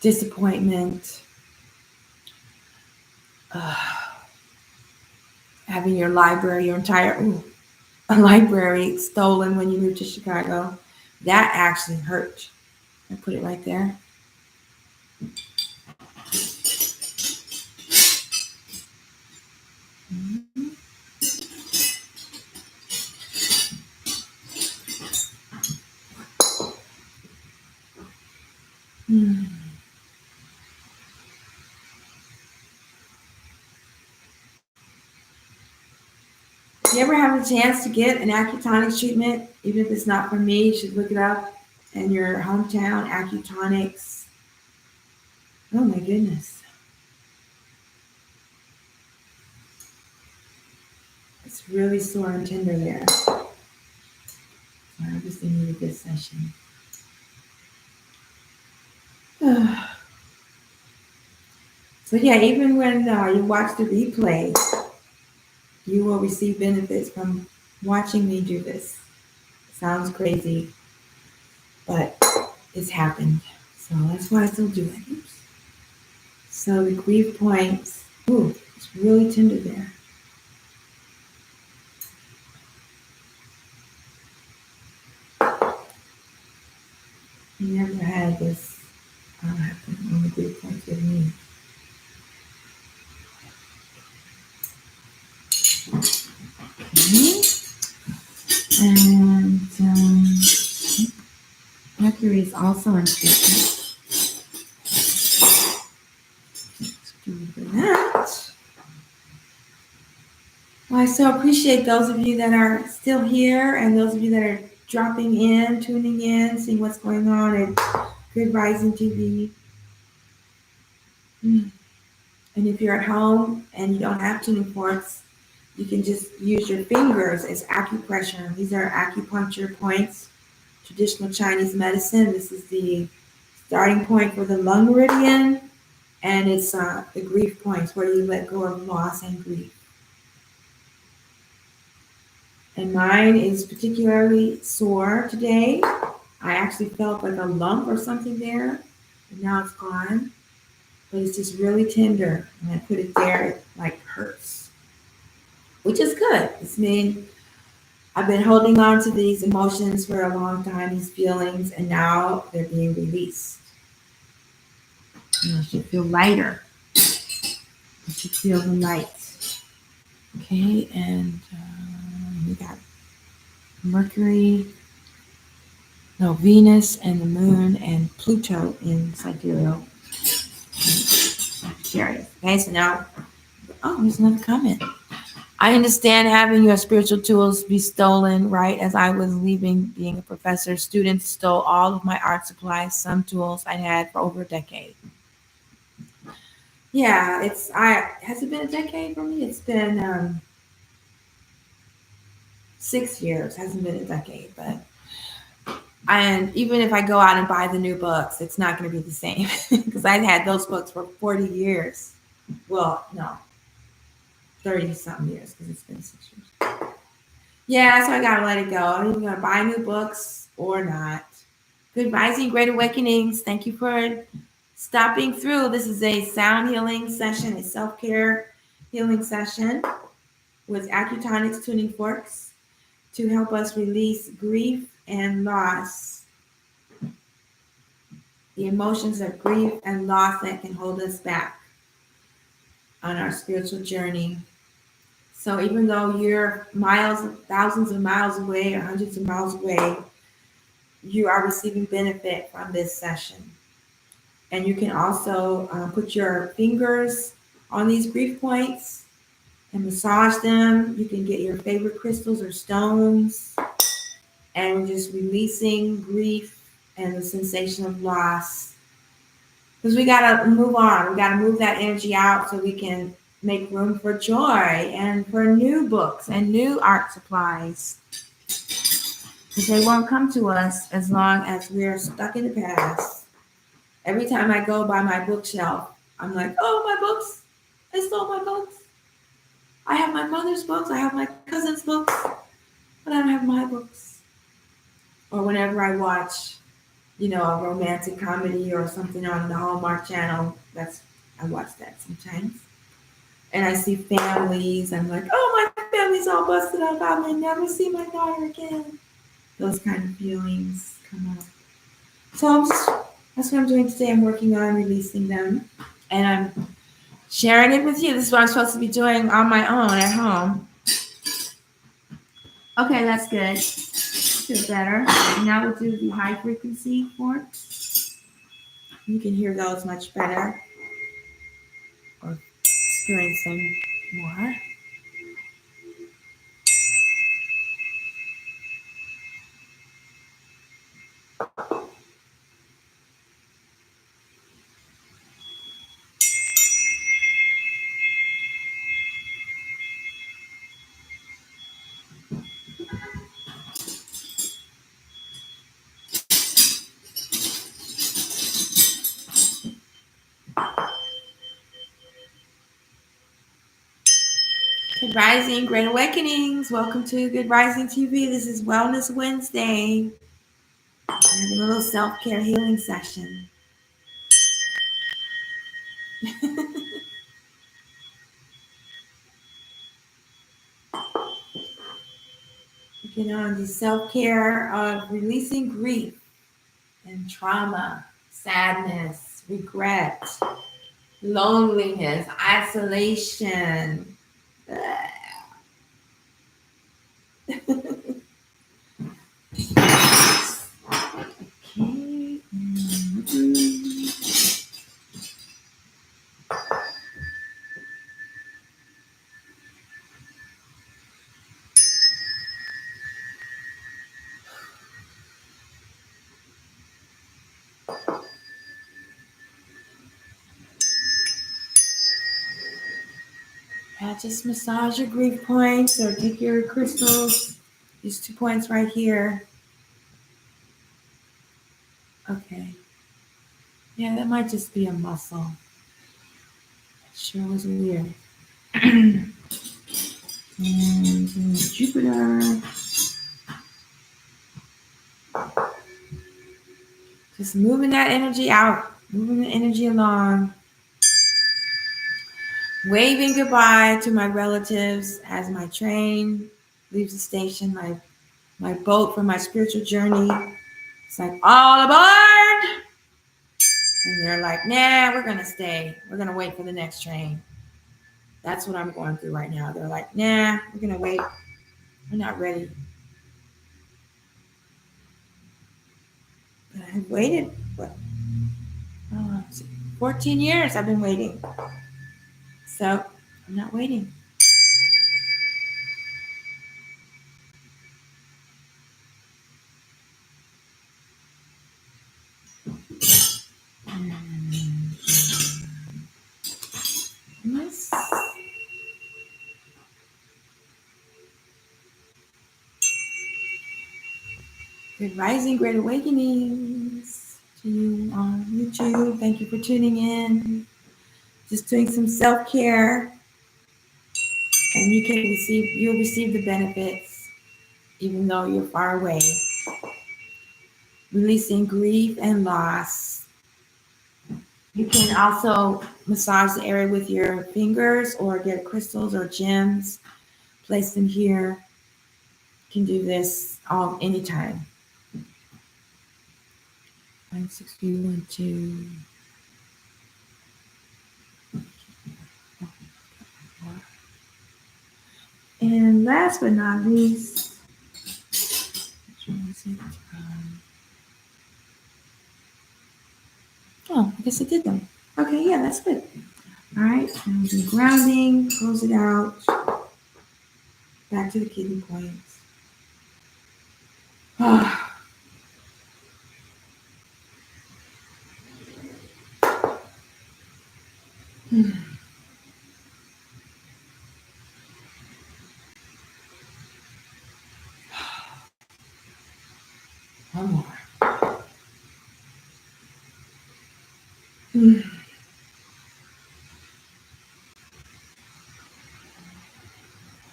disappointment, having your entire library stolen when you moved to Chicago. That actually hurt. I put it right there. If you ever have a chance to get an acutonics treatment, even if it's not for me, you should look it up in your hometown, Acutonics. Oh my goodness. It's really sore and tender there. So I obviously needed this session. So yeah, even when you watch the replay, you will receive benefits from watching me do this. Sounds crazy, but it's happened. So that's why I still do it. Oops. So the grief points, it's really tender there. You never had this happen on the grief points with me. Okay. And Mercury is also in treatment. Let's do that. Well, I so appreciate those of you that are still here and those of you that are dropping in, tuning in, seeing what's going on at Good Rising TV. And if you're at home and you don't have tuning forks, you can just use your fingers as acupressure. These are acupuncture points traditional Chinese medicine. This is the starting point for the lung meridian, and it's the grief points where you let go of loss and grief. And mine is particularly sore today. I actually felt like a lump or something there, and now it's gone. But it's just really tender. When I put it there, it like hurts, which is good. It's mean I've been holding on to these emotions for a long time, these feelings, and now they're being released. And I should feel lighter. I should feel the light. Okay, and we got Mercury, no, Venus and the Moon and Pluto in sidereal Sagittarius. Okay, so now, oh, there's another comment. I understand having your spiritual tools be stolen, right? As I was leaving being a professor, students stole all of my art supplies, some tools I had for over a decade. Yeah, has it been a decade for me? It's been 6 years, hasn't been a decade, but and even if I go out and buy the new books, it's not going to be the same because I've had those books for 40 years. Well, no, 30 something years because it's been 6 years. Yeah, so I got to let it go. I'm either going to buy new books or not. Good rising, great awakenings. Thank you for stopping through. This is a sound healing session, a self-care healing session with Acutonics tuning forks to help us release grief and loss. The emotions of grief and loss that can hold us back on our spiritual journey. So even though you're thousands of miles away or hundreds of miles away, you are receiving benefit from this session. And you can also put your fingers on these grief points and massage them. You can get your favorite crystals or stones and just releasing grief and the sensation of loss. Because we got to move on. We got to move that energy out so we can make room for joy and for new books and new art supplies. Because they won't come to us as long as we're stuck in the past. Every time I go by my bookshelf, I'm like, oh, my books. I stole my books. I have my mother's books. I have my cousin's books. But I don't have my books. Or whenever I watch, a romantic comedy or something on the Hallmark Channel, I watch that sometimes. And I see families. I'm like, oh, my family's all busted up. I may never see my daughter again. Those kind of feelings come up. So that's what I'm doing today. I'm working on releasing them. And I'm sharing it with you. This is what I'm supposed to be doing on my own at home. Okay, that's good. Feel better. Now we'll do the high frequency forks. You can hear those much better or experience them more. Good Rising, Great Awakenings. Welcome to Good Rising TV. This is Wellness Wednesday. I'm having a little self-care healing session. The self-care of releasing grief and trauma, sadness, regret, loneliness, isolation. Just massage your grief points or take your crystals, these 2 points right here. Okay. Yeah, that might just be a muscle. It sure was weird. And Jupiter. Just moving that energy out, moving the energy along. Waving goodbye to my relatives as my train leaves the station, my boat for my spiritual journey. It's like, all aboard! And they're like, nah, we're going to stay. We're going to wait for the next train. That's what I'm going through right now. They're like, nah, we're going to wait. We're not ready. But I've waited, what? 14 years I've been waiting. So I'm not waiting. Yes. Good rising, great awakenings to you on YouTube. Thank you for tuning in. Just doing some self-care, and you'll receive the benefits even though you're far away. Releasing grief and loss. You can also massage the area with your fingers or get crystals or gems, place them here. You can do this anytime. 96312. And last but not least, I guess I did them. Okay, yeah, that's good. All right, and do grounding, close it out. Back to the kidney points. One more.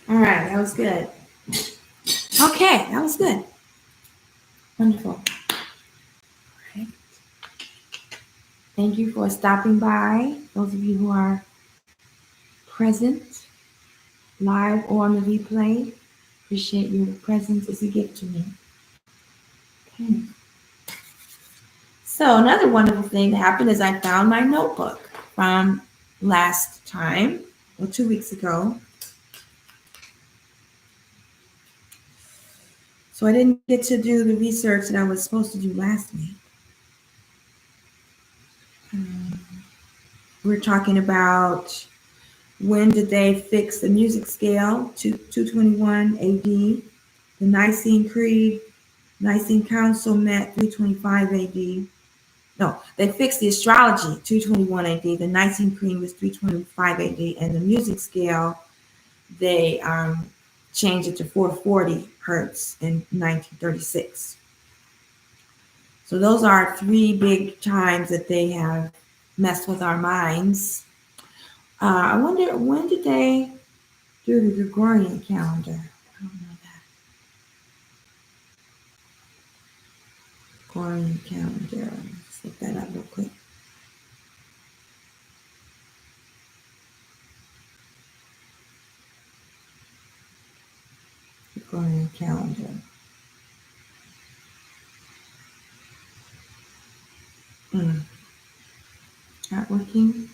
All right, that was good. Okay, that was good. Wonderful. All right. Thank you for stopping by. Those of you who are present, live or on the replay, appreciate your presence as a gift to me. Okay. So another wonderful thing that happened is I found my notebook from last time, or 2 weeks ago. So I didn't get to do the research that I was supposed to do last week. We're talking about when did they fix the music scale to 221 AD, the Nicene Creed, Nicene Council met 325 AD. No, they fixed the astrology 221 AD, the Nicene Creed was 325 AD, and the music scale, they changed it to 440 hertz in 1936. So those are 3 big times that they have messed with our minds. I wonder, when did they do the Gregorian calendar? I don't know that. Gregorian calendar. Let's look that up real quick. Gregorian calendar. Not working.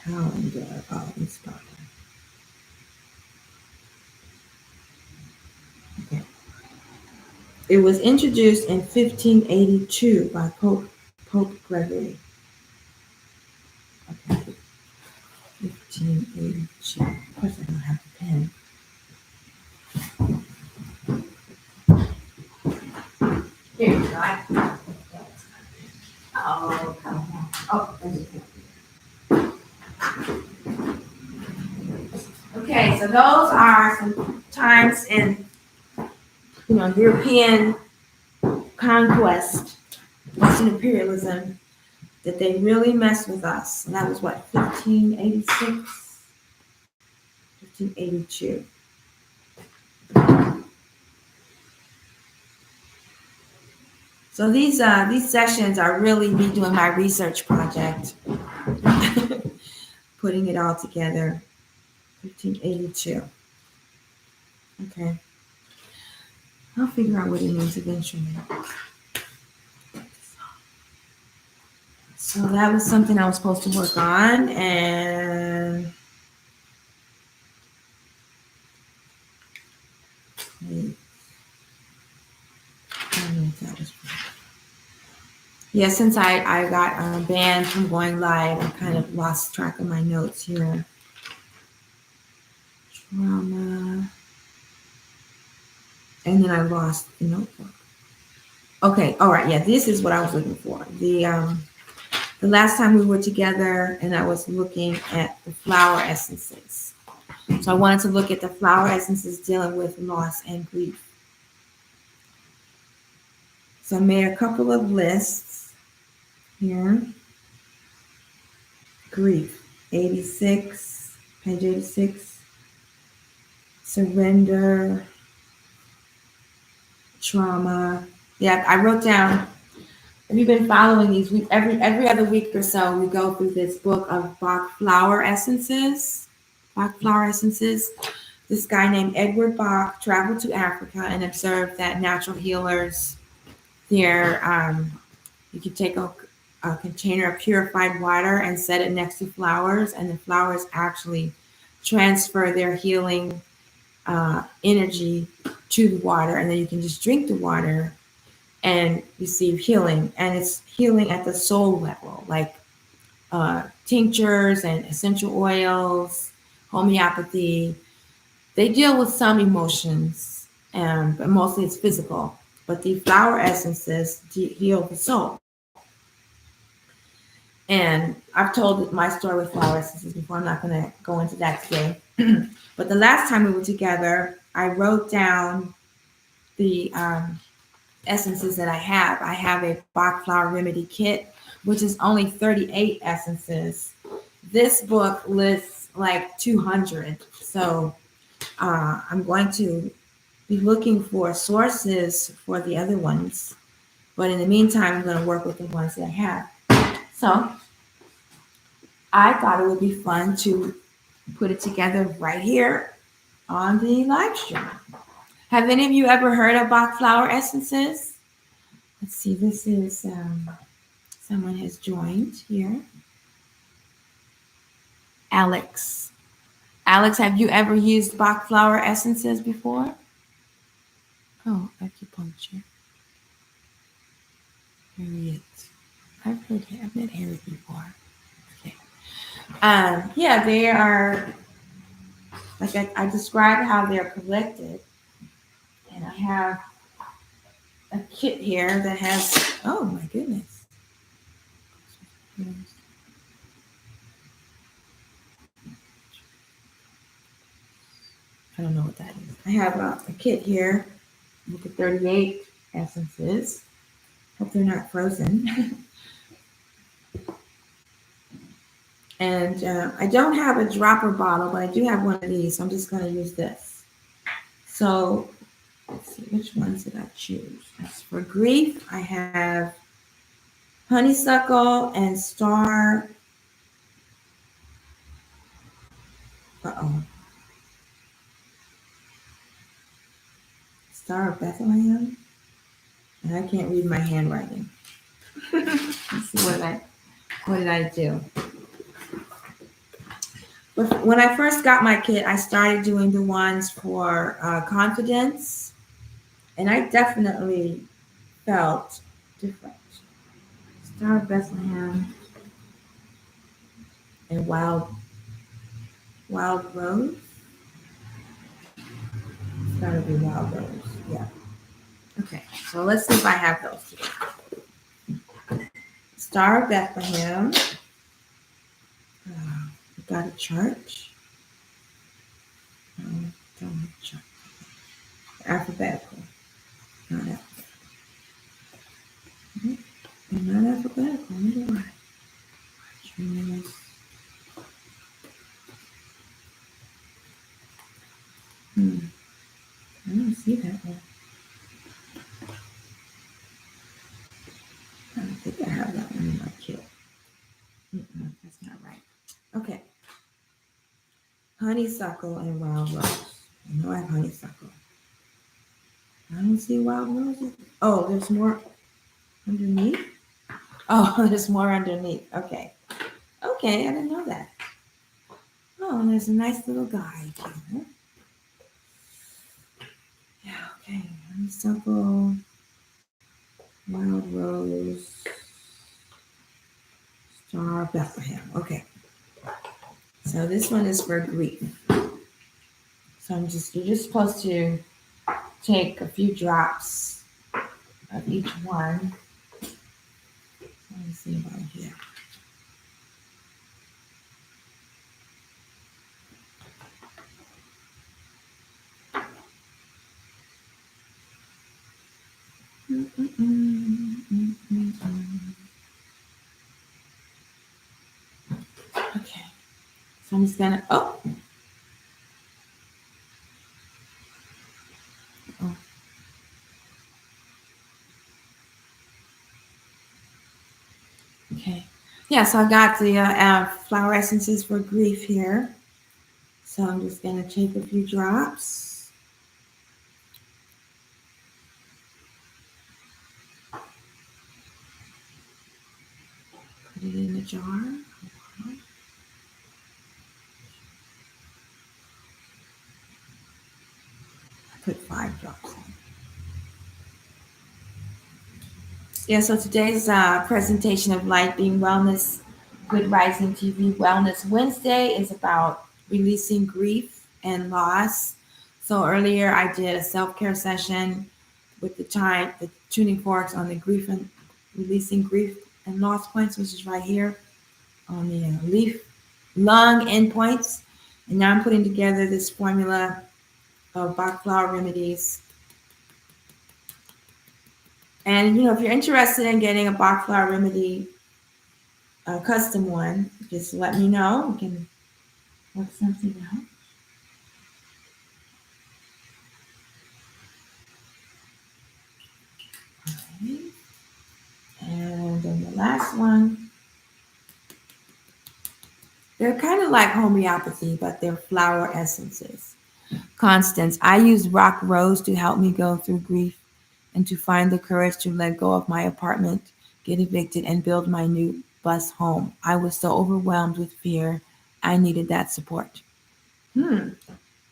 Calendar. Oh, let's start. Okay. It was introduced in 1582 by Pope Gregory. Okay. 1582. Of course, I don't have a pen. Here you go. Oh, come on. Oh, there's a pen. Okay, so those are some times in, European conquest, Western imperialism, that they really messed with us. And that was what, 1586, 1582. So these sessions are really me doing my research project, putting it all together. 1582. Okay. I'll figure out what it means eventually. So that was something I was supposed to work on, and I don't know if that was right. Yeah, since I got banned from going live, I kind of lost track of my notes here. Trauma. And then I lost the notebook. Okay, all right, yeah, this is what I was looking for. The last time we were together, and I was looking at the flower essences. So I wanted to look at the flower essences dealing with loss and grief. So I made a couple of lists here. Grief, 86, page 86. Surrender, trauma. Yeah, I wrote down. If you've been following these, every other week or so, we go through this book of Bach flower essences. Bach flower essences. This guy named Edward Bach traveled to Africa and observed that natural healers there, you could take a container of purified water and set it next to flowers, and the flowers actually transfer their healing energy to the water, and then you can just drink the water and receive healing. And it's healing at the soul level, like tinctures and essential oils, homeopathy. They deal with some emotions, but mostly it's physical. But the flower essences heal the soul. And I've told my story with flower essences before. I'm not going to go into that today. But the last time we were together, I wrote down the essences that I have. I have a Bach flower remedy kit, which is only 38 essences. This book lists like 200. So I'm going to be looking for sources for the other ones. But in the meantime, I'm going to work with the ones that I have. So I thought it would be fun to put it together right here on the live stream. Have any of you ever heard of Bach flower essences? Let's see, this is, someone has joined here. Alex. Alex, have you ever used Bach flower essences before? Oh, acupuncture. Harriet. I've met Harriet before. Okay. Yeah, they are, like I described how they're collected. And I have a kit here that has, oh my goodness. I don't know what that is. I have a kit here with the 38 essences. Hope they're not frozen. And I don't have a dropper bottle, but I do have one of these. So I'm just going to use this. So let's see, which ones did I choose? As for grief, I have honeysuckle and star. Star of Bethlehem. And I can't read my handwriting. Let's see what did I do? But when I first got my kit, I started doing the ones for confidence, and I definitely felt different. Star of Bethlehem and Wild Rose. It's gotta be Wild Rose, yeah. Okay, so let's see if I have those together. Star of Bethlehem. We got a church. Don't have a chart. Alphabetical. Not alphabetical. Not alphabetical. I wonder why. Tremulous. I don't see that one. I don't think I have that one in my kit. That's not right. Okay. Honeysuckle and wild rose. I know I have honeysuckle. I don't see wild roses. Oh, there's more underneath? Oh, there's more underneath. Okay. Okay, I didn't know that. Oh, and there's a nice little guide here. Yeah, okay. Honeysuckle, wild rose, star of Bethlehem. Okay. So this one is for grief. So you're just supposed to take a few drops of each one. Let me see about here. Okay. So I'm just gonna okay. Yeah, so I got the flower essences for grief here. So I'm just gonna take a few drops. Put it in a jar. I put 5 drops in. Yeah, so today's presentation of Light Being Wellness, Good Rising TV Wellness Wednesday is about releasing grief and loss. So earlier I did a self-care session with the tuning forks on the grief and releasing grief and loss points, which is right here on the leaf lung endpoints. And now I'm putting together this formula of Bach flower remedies. And if you're interested in getting a Bach flower remedy, a custom one, just let me know. We can work something out. Okay. And then the last one, they're kind of like homeopathy, but they're flower essences. Constance, I use rock rose to help me go through grief and to find the courage to let go of my apartment, get evicted, and build my new bus home. I was so overwhelmed with fear. I needed that support.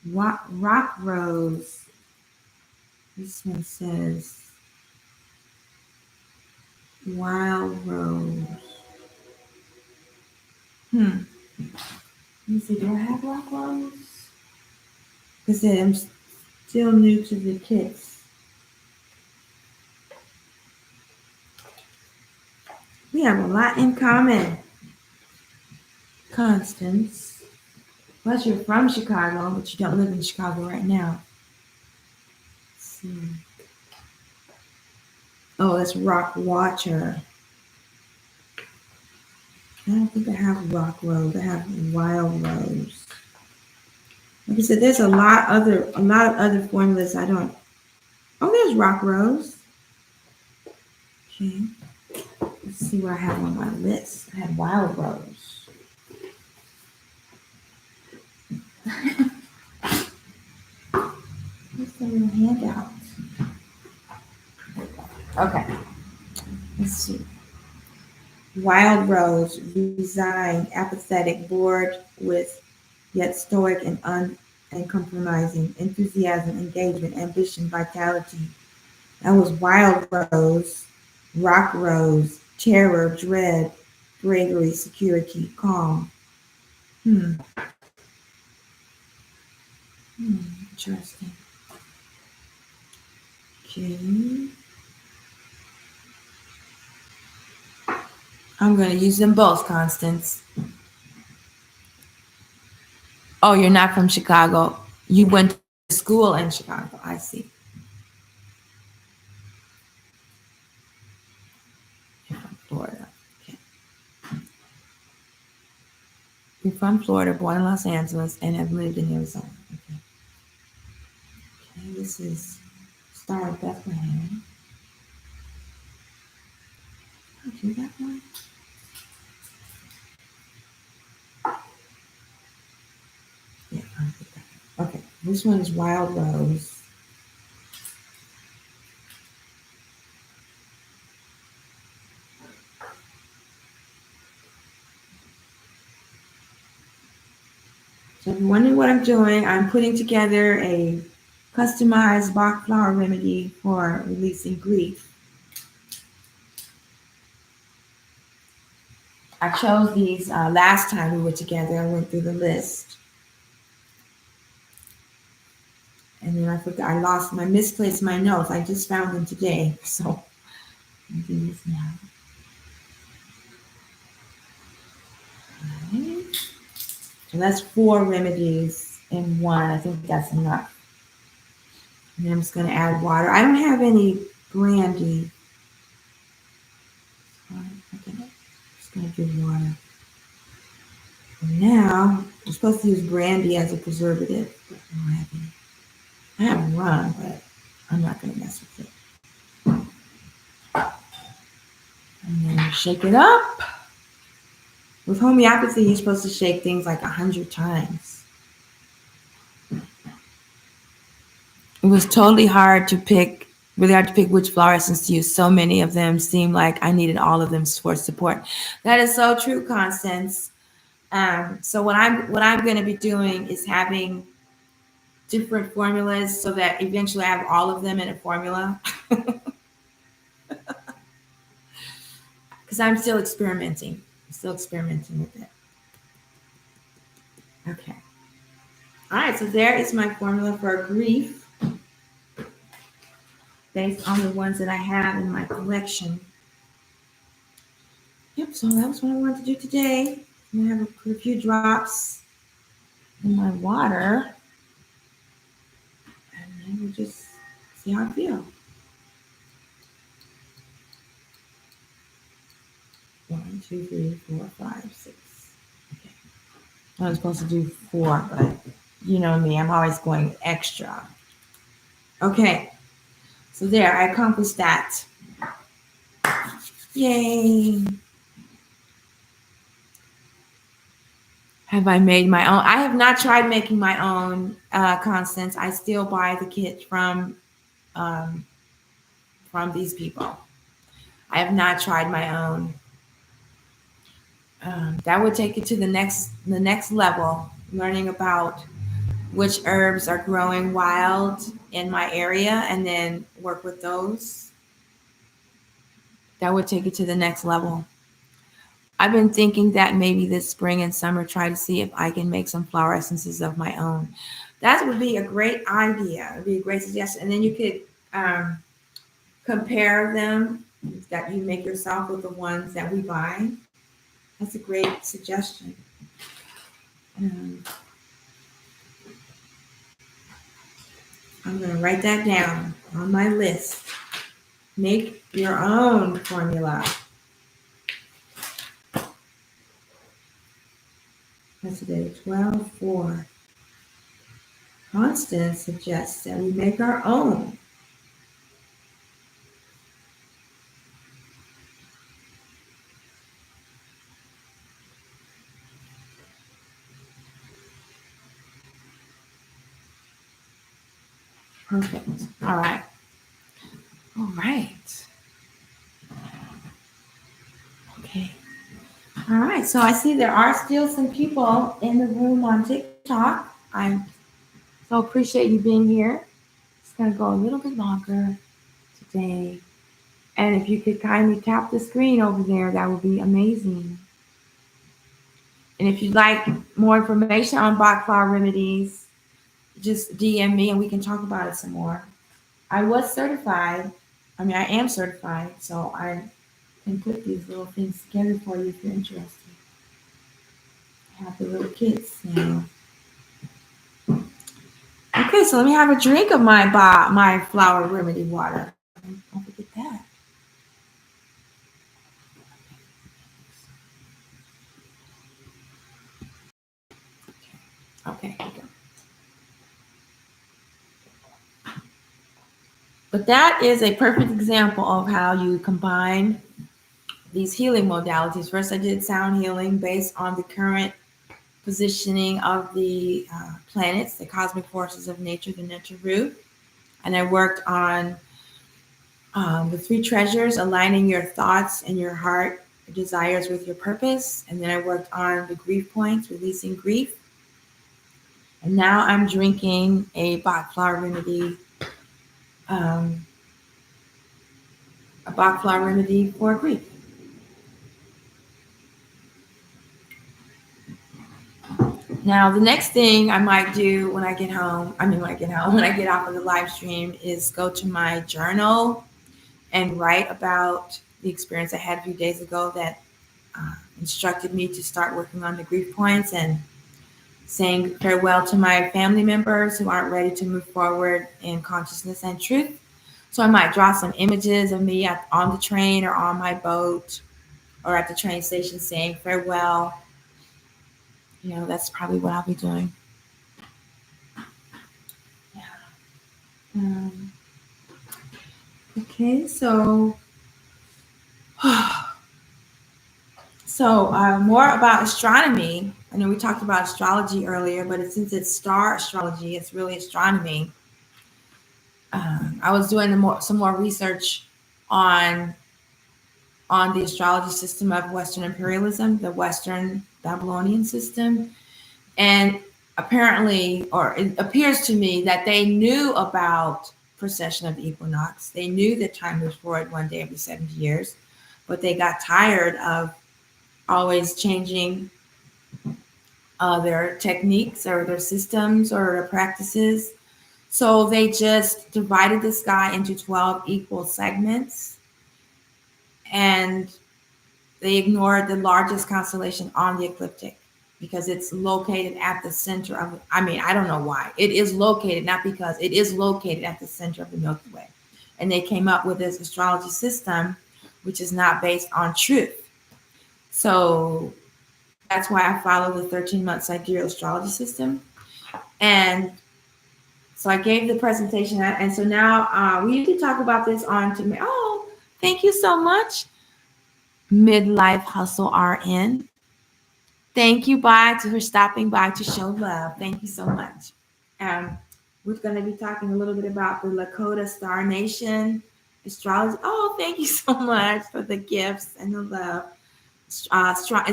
Rock rose. This one says wild rose. Let me see, do I have rock rose? Because I'm still new to the kits. We have a lot in common. Constance. Plus, you're from Chicago, but you don't live in Chicago right now. Let's see. Oh, that's rock water. I don't think I have rock rose. I have wild rose. Like I said, there's a lot of other formulas I don't. Oh, there's rock rose. Okay. Let's see what I have on my list. I have wild rose. What's the little handout? Okay. Let's see. Wild rose, resigned, apathetic, bored with, yet stoic and uncompromising, enthusiasm, engagement, ambition, vitality. That was wild rose, rock rose, terror, dread, bravery, security, calm. Interesting. Okay. I'm going to use them both, Constance. Oh, you're not from Chicago. You went school in Chicago. I see. You're from Florida. Okay. You're from Florida, born in Los Angeles, and have lived in Arizona. Okay. Okay, this is Star of Bethlehem. I'll do that one. Yeah, I'll do that. Okay, this one is Wild Rose. So if you're wondering what I'm doing, I'm putting together a customized Bach flower remedy for releasing grief. I chose these last time we were together. I went through the list. And then I misplaced my notes. I just found them today. So I'll do this now. Okay. So that's 4 remedies in one. I think that's enough. And then I'm just going to add water. I don't have any brandy. So I'm just going to do water. And now, I'm supposed to use brandy as a preservative, but I don't have any. I have rum, but I'm not going to mess with it. And then shake it up. With homeopathy, you're supposed to shake things like 100 times. It was totally really hard to pick which flower essence to use. So many of them seemed like I needed all of them for support. That is so true, Constance. So what I'm going to be doing is having different formulas so that eventually I have all of them in a formula. Because I'm still experimenting. With it. Okay. All right, so there is my formula for grief based on the ones that I have in my collection. Yep, so that was what I wanted to do today. I'm going to put a few drops in my water. And then we'll just see how I feel. 1, 2, 3, 4, 5, 6. Okay. I was supposed to do 4, but you know me, I'm always going extra. Okay. So there, I accomplished that. Yay. Have I made my own? I have not tried making my own, Constance. I still buy the kit from these people. I have not tried my own. That would take it to the next level, learning about which herbs are growing wild in my area and then work with those. That would take it to the next level. I've been thinking that maybe this spring and summer, try to see if I can make some flower essences of my own. That would be a great idea. It would be a great suggestion. And then you could compare them that you make yourself with the ones that we buy. That's a great suggestion. I'm going to write that down on my list. Make your own formula. That's today, 12/4. Constance suggests that we make our own. Perfect. All right. All right. Okay. All right. So I see there are still some people in the room on TikTok. I so appreciate you being here. It's going to go a little bit longer today. And if you could kindly tap the screen over there, that would be amazing. And if you'd like more information on Bach flower remedies, just DM me and we can talk about it some more. I was certified. I am certified, so I can put these little things together for you if you're interested. I have the little kits now. Okay. Okay, so let me have a drink of my flower remedy water. Don't forget that. Okay, here we go. But that is a perfect example of how you combine these healing modalities. First, I did sound healing based on the current positioning of the planets, the cosmic forces of nature, the nature root. And I worked on the three treasures, aligning your thoughts and your heart, your desires with your purpose. And then I worked on the grief points, releasing grief. And now I'm drinking a Bach flower remedy, um, a Bach flower remedy for grief. Now, the next thing I might do when I get home, when I get off of the live stream, is go to my journal and write about the experience I had a few days ago that instructed me to start working on the grief points and saying farewell to my family members who aren't ready to move forward in consciousness and truth. So I might draw some images of me on the train or on my boat or at the train station saying farewell. That's probably what I'll be doing. Yeah. Okay, so more about astronomy. I know we talked about astrology earlier, but since it's star astrology, it's really astronomy. I was doing some more research on the astrology system of Western imperialism, the Western Babylonian system, and apparently, or it appears to me that they knew about precession of the equinox. They knew that time moves forward one day every 70 years, but they got tired of always changing their techniques or their systems or their practices. So they just divided the sky into 12 equal segments, and they ignored the largest constellation on the ecliptic because it's located at the center of, I don't know why. It is located, not because, it is located at the center of the Milky Way. And they came up with this astrology system, which is not based on truth. So that's why I follow the 13-month sidereal astrology system. And so I gave the presentation, and so now we need to talk about this on to. Oh, thank you so much, Midlife Hustle RN. Thank you, for stopping by to show love. Thank you so much. We're going to be talking a little bit about the Lakota Star Nation astrology. Oh, thank you so much for the gifts and the love. It's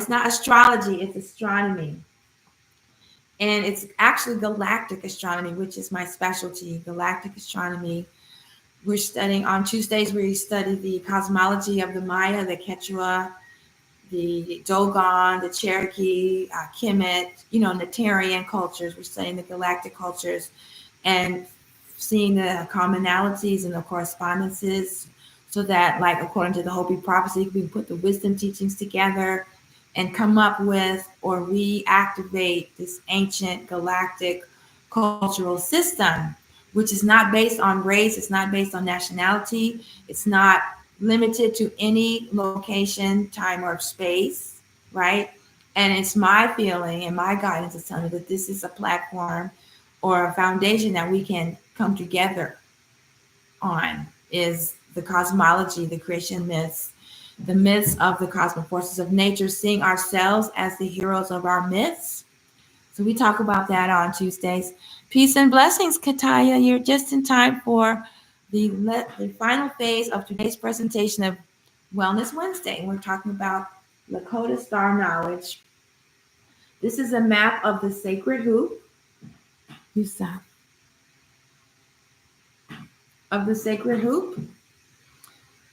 not astrology, it's astronomy. And it's actually galactic astronomy, which is my specialty, galactic astronomy. We're studying on Tuesdays, we study the cosmology of the Maya, the Quechua, the Dogon, the Cherokee, Kemet, Natarian cultures. We're studying the galactic cultures and seeing the commonalities and the correspondences so that, like, according to the Hopi prophecy, we can put the wisdom teachings together and come up with or reactivate this ancient galactic cultural system, which is not based on race, it's not based on nationality, it's not limited to any location, time, or space, right? And it's my feeling and my guidance is telling me that this is a platform or a foundation that we can come together on, is the cosmology, the creation myths, the myths of the cosmic forces of nature, seeing ourselves as the heroes of our myths. So we talk about that on Tuesdays. Peace and blessings, Kataya. You're just in time for the final phase of today's presentation of Wellness Wednesday. We're talking about Lakota Star Knowledge. This is a map of the sacred hoop. You saw. Of the sacred hoop.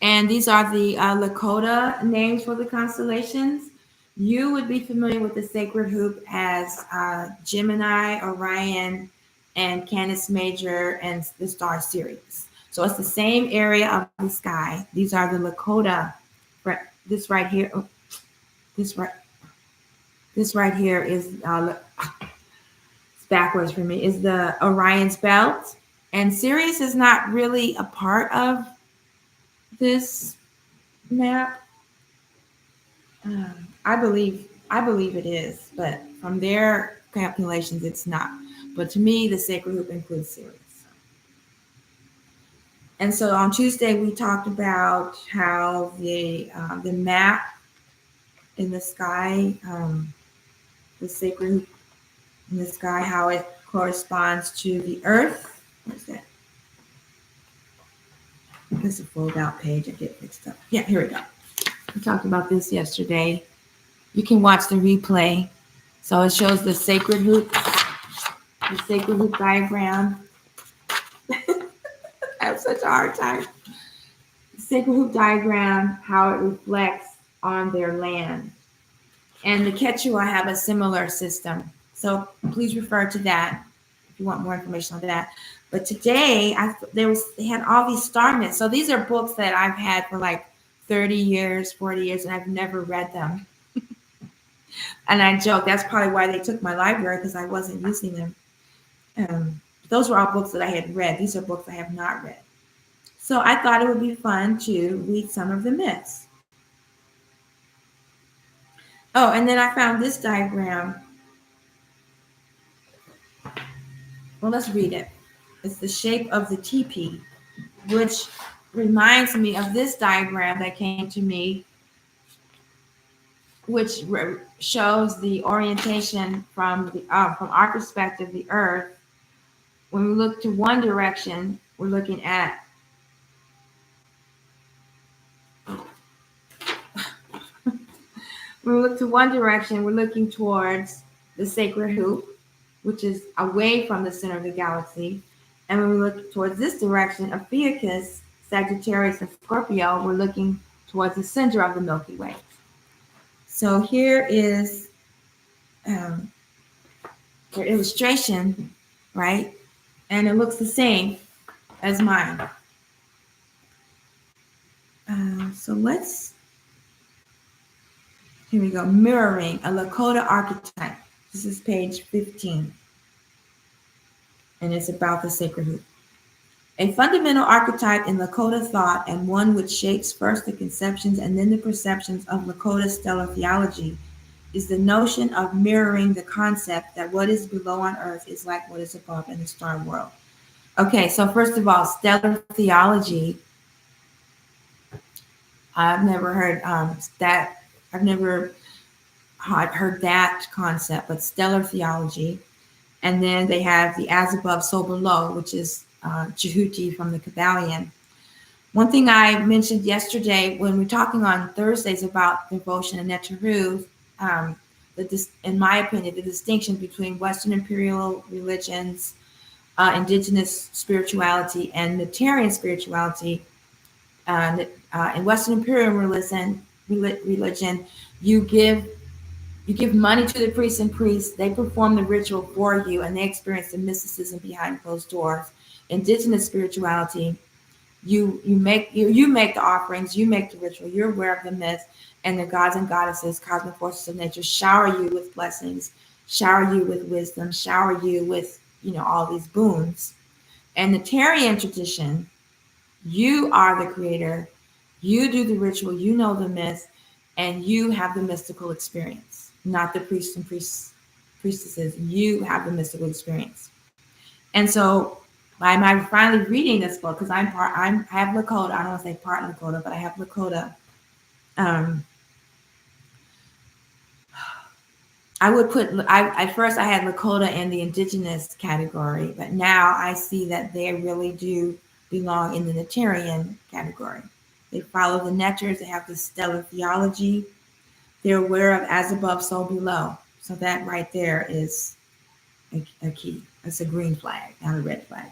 And these are the Lakota names for the constellations. You would be familiar with the sacred hoop as Gemini, Orion, and Canis Major, and the star Sirius. So it's the same area of the sky. These are the Lakota. This right here. This right here is backwards for me, is the Orion's belt. And Sirius is not really a part of this map. I believe it is, but from their calculations, it's not. But to me, the sacred hoop includes Sirius. And so on Tuesday, we talked about how the map in the sky, the sacred hoop in the sky, how it corresponds to the Earth. What's that? This is a fold-out page. I get mixed up. Yeah, here we go. We talked about this yesterday. You can watch the replay. So it shows the sacred hoop diagram. I have such a hard time. The sacred hoop diagram, how it reflects on their land. And the Quechua have a similar system. So please refer to that if you want more information on that. But today, they had all these star myths. So these are books that I've had for like 30 years, 40 years, and I've never read them. And I joke, that's probably why they took my library, because I wasn't using them. Those were all books that I had read. These are books I have not read. So I thought it would be fun to read some of the myths. Oh, and then I found this diagram. Well, let's read it. It's the shape of the teepee, which reminds me of this diagram that came to me, which shows the orientation from our perspective, the Earth. When we look to one direction, we're looking at when we look to one direction, we're looking towards the sacred hoop, which is away from the center of the galaxy. And when we look towards this direction, Ophiuchus, Sagittarius, and Scorpio, we're looking towards the center of the Milky Way. So here is their illustration, right? And it looks the same as mine. Here we go, mirroring a Lakota archetype. This is page 15. And it's about the sacred hoop. A fundamental archetype in Lakota thought, and one which shapes first the conceptions and then the perceptions of Lakota stellar theology, is the notion of mirroring the concept that what is below on Earth is like what is above in the star world. Okay, so first of all, stellar theology. I've never heard that. I've never heard that concept, but stellar theology. And then they have the as above, so below, which is Jehuti from the Kabbalion. One thing I mentioned yesterday when we're talking on Thursdays about devotion and Neteru, in my opinion, the distinction between Western imperial religions, indigenous spirituality, and Netarian spirituality. In Western imperial religion, you give money to the priests and priests. They perform the ritual for you, and they experience the mysticism behind closed doors. Indigenous spirituality, you make the offerings, you make the ritual. You're aware of the myths, and the gods and goddesses, cosmic forces of nature, shower you with blessings, shower you with wisdom, shower you with all these boons. And the Tarian tradition, you are the creator. You do the ritual. You know the myths, and you have the mystical experience. Not the priests and priestesses. You have the mystical experience. And so, I'm finally reading this book because I have Lakota. I don't want to say part Lakota, but I have Lakota. At first I had Lakota in the indigenous category, but now I see that they really do belong in the Netarian category. They follow the Netars. They have the stellar theology. They're aware of as above, so below. So that right there is a key. It's a green flag, not a red flag.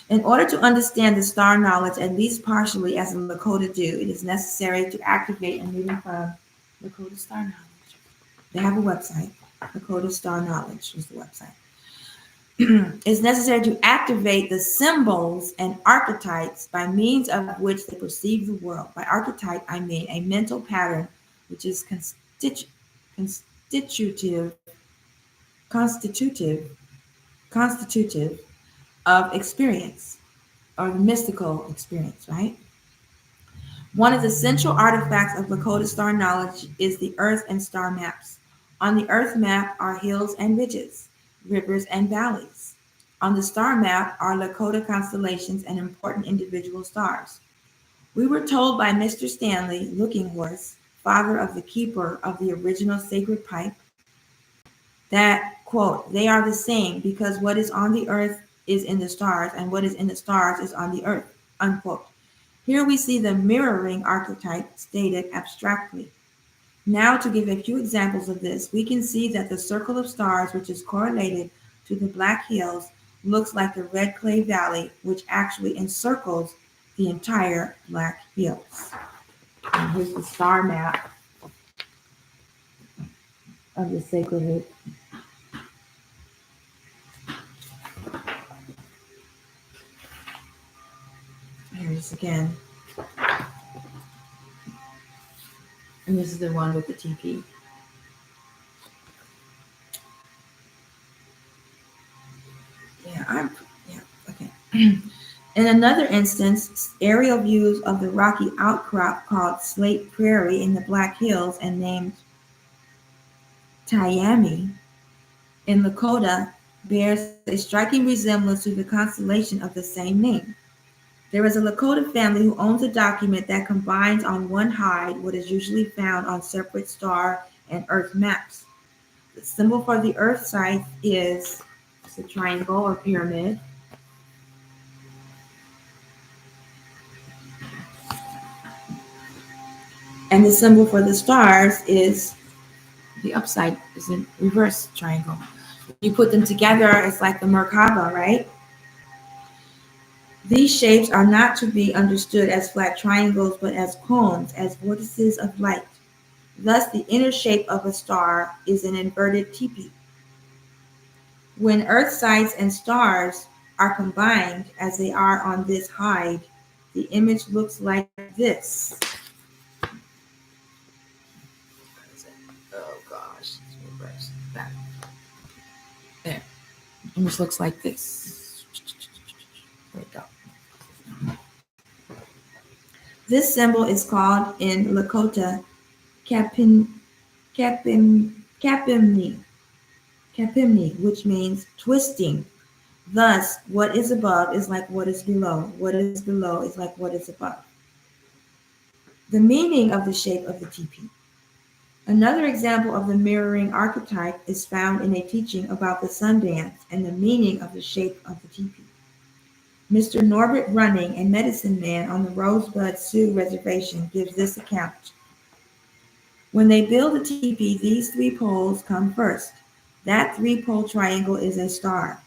In order to understand the star knowledge, at least partially, as the Lakota do, it is necessary to activate, and reading from Lakota Star Knowledge. They have a website. Lakota Star Knowledge is the website. It's necessary to activate the symbols and archetypes by means of which they perceive the world. By archetype, I mean a mental pattern which is constitutive constitutive of experience or mystical experience, right? One of the central artifacts of Lakota star knowledge is the Earth and star maps. On the Earth map are hills and ridges, rivers and valleys. On the star map are Lakota constellations and important individual stars. We were told by Mr. Stanley, Looking Horse, father of the keeper of the original sacred pipe, that, quote, they are the same because what is on the earth is in the stars, and what is in the stars is on the earth, unquote. Here we see the mirroring archetype stated abstractly. Now, to give a few examples of this, we can see that the circle of stars, which is correlated to the Black Hills, looks like the Red Clay Valley, which actually encircles the entire Black Hills. And here's the star map of the sacred. Here's again. And this is the one with the TP. Okay. In another instance, aerial views of the rocky outcrop called Slate Prairie in the Black Hills and named Tyami in Lakota bears a striking resemblance to the constellation of the same name. There is a Lakota family who owns a document that combines on one hide what is usually found on separate star and earth maps. The symbol for the earth site is a triangle or pyramid. And the symbol for the stars is the upside, is a reverse triangle. You put them together, it's like the Merkaba, right? These shapes are not to be understood as flat triangles, but as cones, as vortices of light. Thus, the inner shape of a star is an inverted teepee. When earth sites and stars are combined, as they are on this hide, the image looks like this. Oh gosh, that. There. The image looks like this. There we go. This symbol is called in Lakota kapimni, which means twisting. Thus, what is above is like what is below. What is below is like what is above. The meaning of the shape of the teepee. Another example of the mirroring archetype is found in a teaching about the sun dance and the meaning of the shape of the teepee. Mr. Norbert Running, a medicine man on the Rosebud Sioux Reservation, gives this account. When they build a teepee, these three poles come first. That three-pole triangle is a star.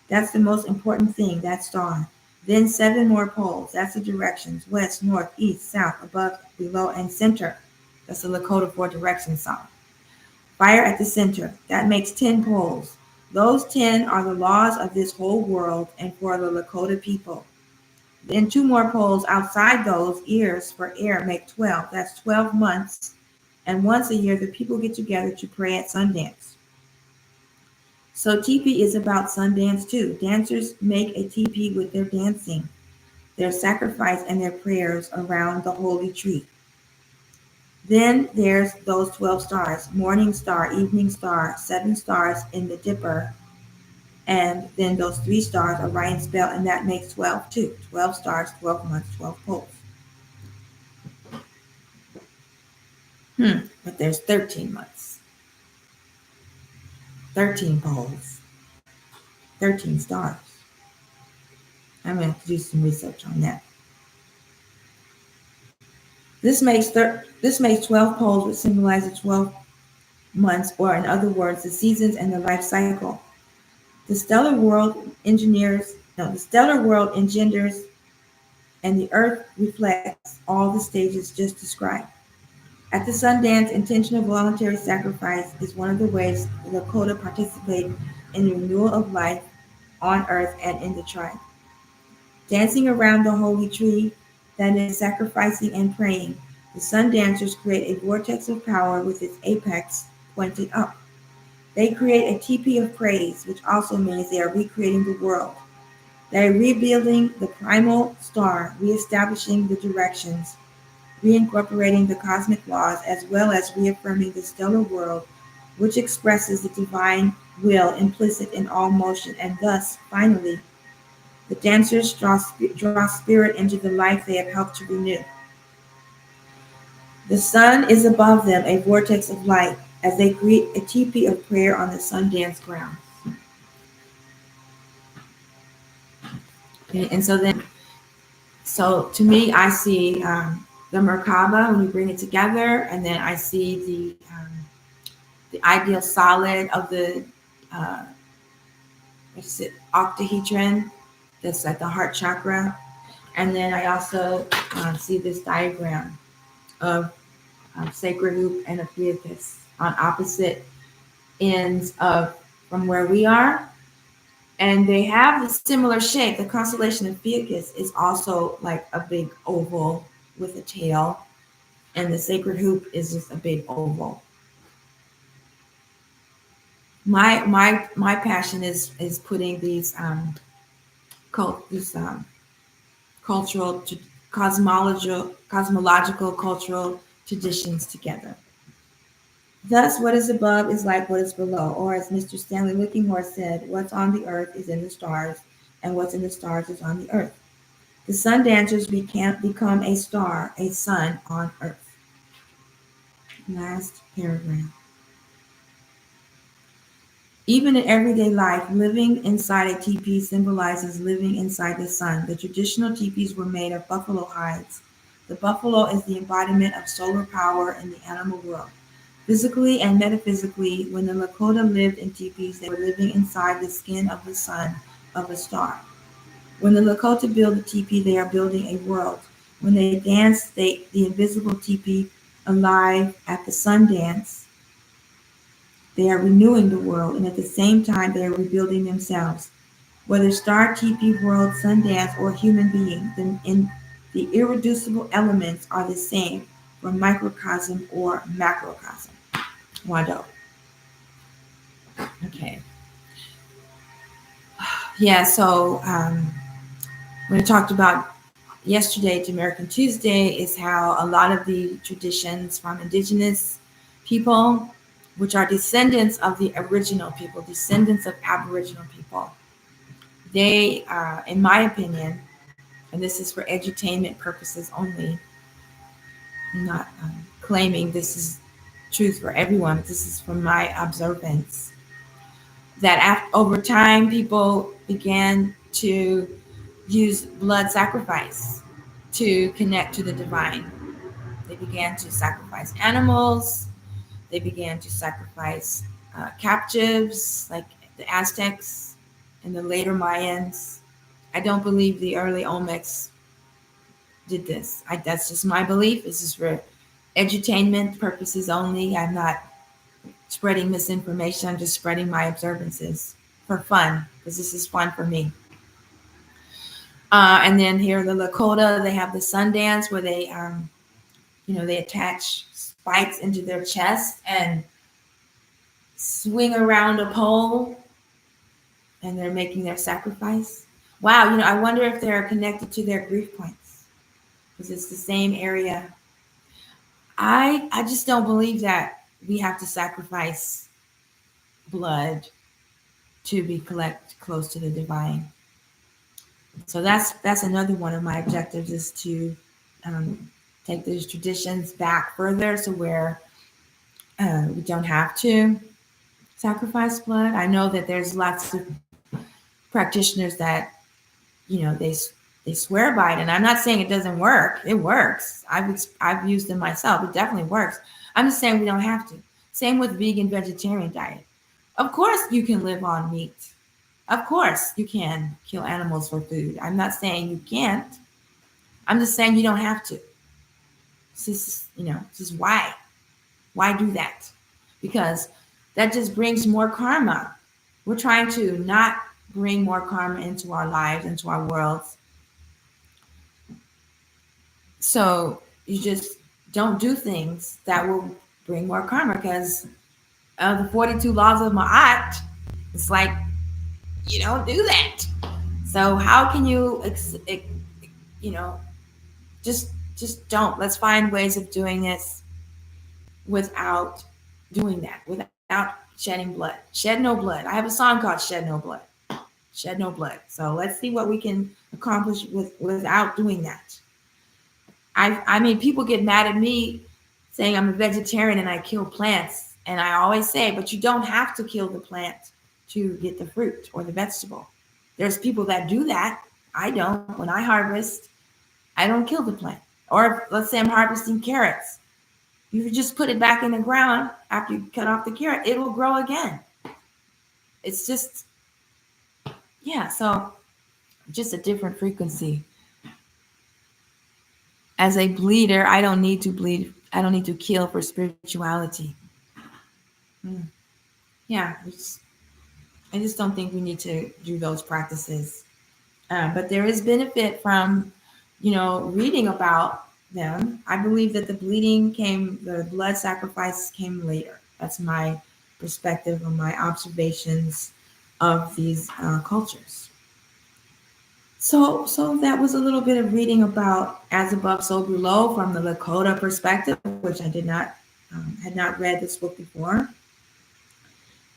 That's the most important thing, that star. Then 7 more poles. That's the directions: west, north, east, south, above, below, and center. That's the Lakota 4 directions song. Fire at the center. That makes 10 poles. Those 10 are the laws of this whole world and for the Lakota people. Then 2 more poles outside those ears for air make 12. That's 12 months. And once a year, the people get together to pray at Sundance. So teepee is about Sundance too. Dancers make a teepee with their dancing, their sacrifice, and their prayers around the holy tree. Then there's those 12 stars: morning star, evening star, 7 stars in the dipper, and then those 3 stars, Orion's belt, and that makes 12 too. 12 stars, 12 months, 12 poles. But there's 13 months, 13 poles, 13 stars. I'm going to have to do some research on that. This makes 12 poles, which symbolize the 12 months, or in other words, the seasons and the life cycle. The stellar world engenders, and the earth reflects all the stages just described. At the Sundance, intentional voluntary sacrifice is one of the ways the Lakota participate in the renewal of life on earth and in the tribe. Dancing around the holy tree, that is, sacrificing and praying, the sun dancers create a vortex of power with its apex pointed up. They create a teepee of praise, which also means they are recreating the world. They are rebuilding the primal star, reestablishing the directions, reincorporating the cosmic laws, as well as reaffirming the stellar world, which expresses the divine will implicit in all motion, and thus, finally, the dancers draw spirit into the life they have helped to renew. The sun is above them, a vortex of light, as they create a teepee of prayer on the Sundance ground. Okay, and so to me, I see the Merkaba when you bring it together, and then I see the ideal solid of the uh, octahedron that's at the heart chakra, and then I also see this diagram of sacred hoop and Ophiuchus on opposite ends of from where we are, and they have the similar shape. The constellation of Ophiuchus is also like a big oval with a tail, and the sacred hoop is just a big oval. My passion is putting these cultural cosmological cultural traditions together. Thus, what is above is like what is below, or as Mr. Stanley Wickinghorse said, what's on the earth is in the stars, and what's in the stars is on the earth. The sun dancers become a star, a sun on earth. Last paragraph. Even in everyday life, living inside a teepee symbolizes living inside the sun. The traditional teepees were made of buffalo hides. The buffalo is the embodiment of solar power in the animal world. Physically and metaphysically, when the Lakota lived in teepees, they were living inside the skin of the sun of a star. When the Lakota build a teepee, they are building a world. When they dance the invisible teepee alive at the sun dance, they are renewing the world, and at the same time, they are rebuilding themselves. Whether star, teepee, world, Sundance, or human being, the irreducible elements are the same for microcosm or macrocosm. Wado. Okay. Yeah, so when I talked about yesterday to American Tuesday is how a lot of the traditions from indigenous people, which are descendants of the original people, descendants of Aboriginal people, they, in my opinion, and this is for edutainment purposes only, I'm not claiming this is truth for everyone, but this is from my observance, that over time people began to use blood sacrifice to connect to the divine. They began to sacrifice animals. They began to sacrifice captives, like the Aztecs and the later Mayans. I don't believe the early Olmecs did this. That's just my belief. This is for edutainment purposes only. I'm not spreading misinformation. I'm just spreading my observances for fun, because this is fun for me. And then here, the Lakota, they have the sun dance where they attach spikes into their chest and swing around a pole, and they're making their sacrifice. Wow, I wonder if they're connected to their grief points, because it's the same area. I just don't believe that we have to sacrifice blood to be close to the divine. So that's another one of my objectives, is to take these traditions back further, so where we don't have to sacrifice blood. I know that there's lots of practitioners that they swear by it, and I'm not saying it doesn't work. It works. I've used it myself. It definitely works. I'm just saying we don't have to. Same with vegan vegetarian diet. Of course you can live on meat. Of course you can kill animals for food. I'm not saying you can't. I'm just saying you don't have to. This is why. Why do that? Because that just brings more karma. We're trying to not bring more karma into our lives, into our worlds. So you just don't do things that will bring more karma, because the 42 laws of Ma'at, it's like you don't do that. So how can you, you know, just don't. Let's find ways of doing this without doing that, without shedding blood. Shed no blood. I have a song called Shed No Blood. Shed no blood. So let's see what we can accomplish without doing that. I mean, people get mad at me saying I'm a vegetarian and I kill plants. And I always say, but you don't have to kill the plant to get the fruit or the vegetable. There's people that do that. I don't. When I harvest, I don't kill the plant. Or let's say I'm harvesting carrots. You just put it back in the ground after you cut off the carrot, it will grow again. It's just, yeah, so just a different frequency. As a bleeder, I don't need to bleed. I don't need to kill for spirituality. Yeah, I just don't think we need to do those practices. But there is benefit from, reading about them. I believe that the blood sacrifice came later. That's my perspective and my observations of these cultures. So that was a little bit of reading about as above, so below from the Lakota perspective, which I had not read this book before,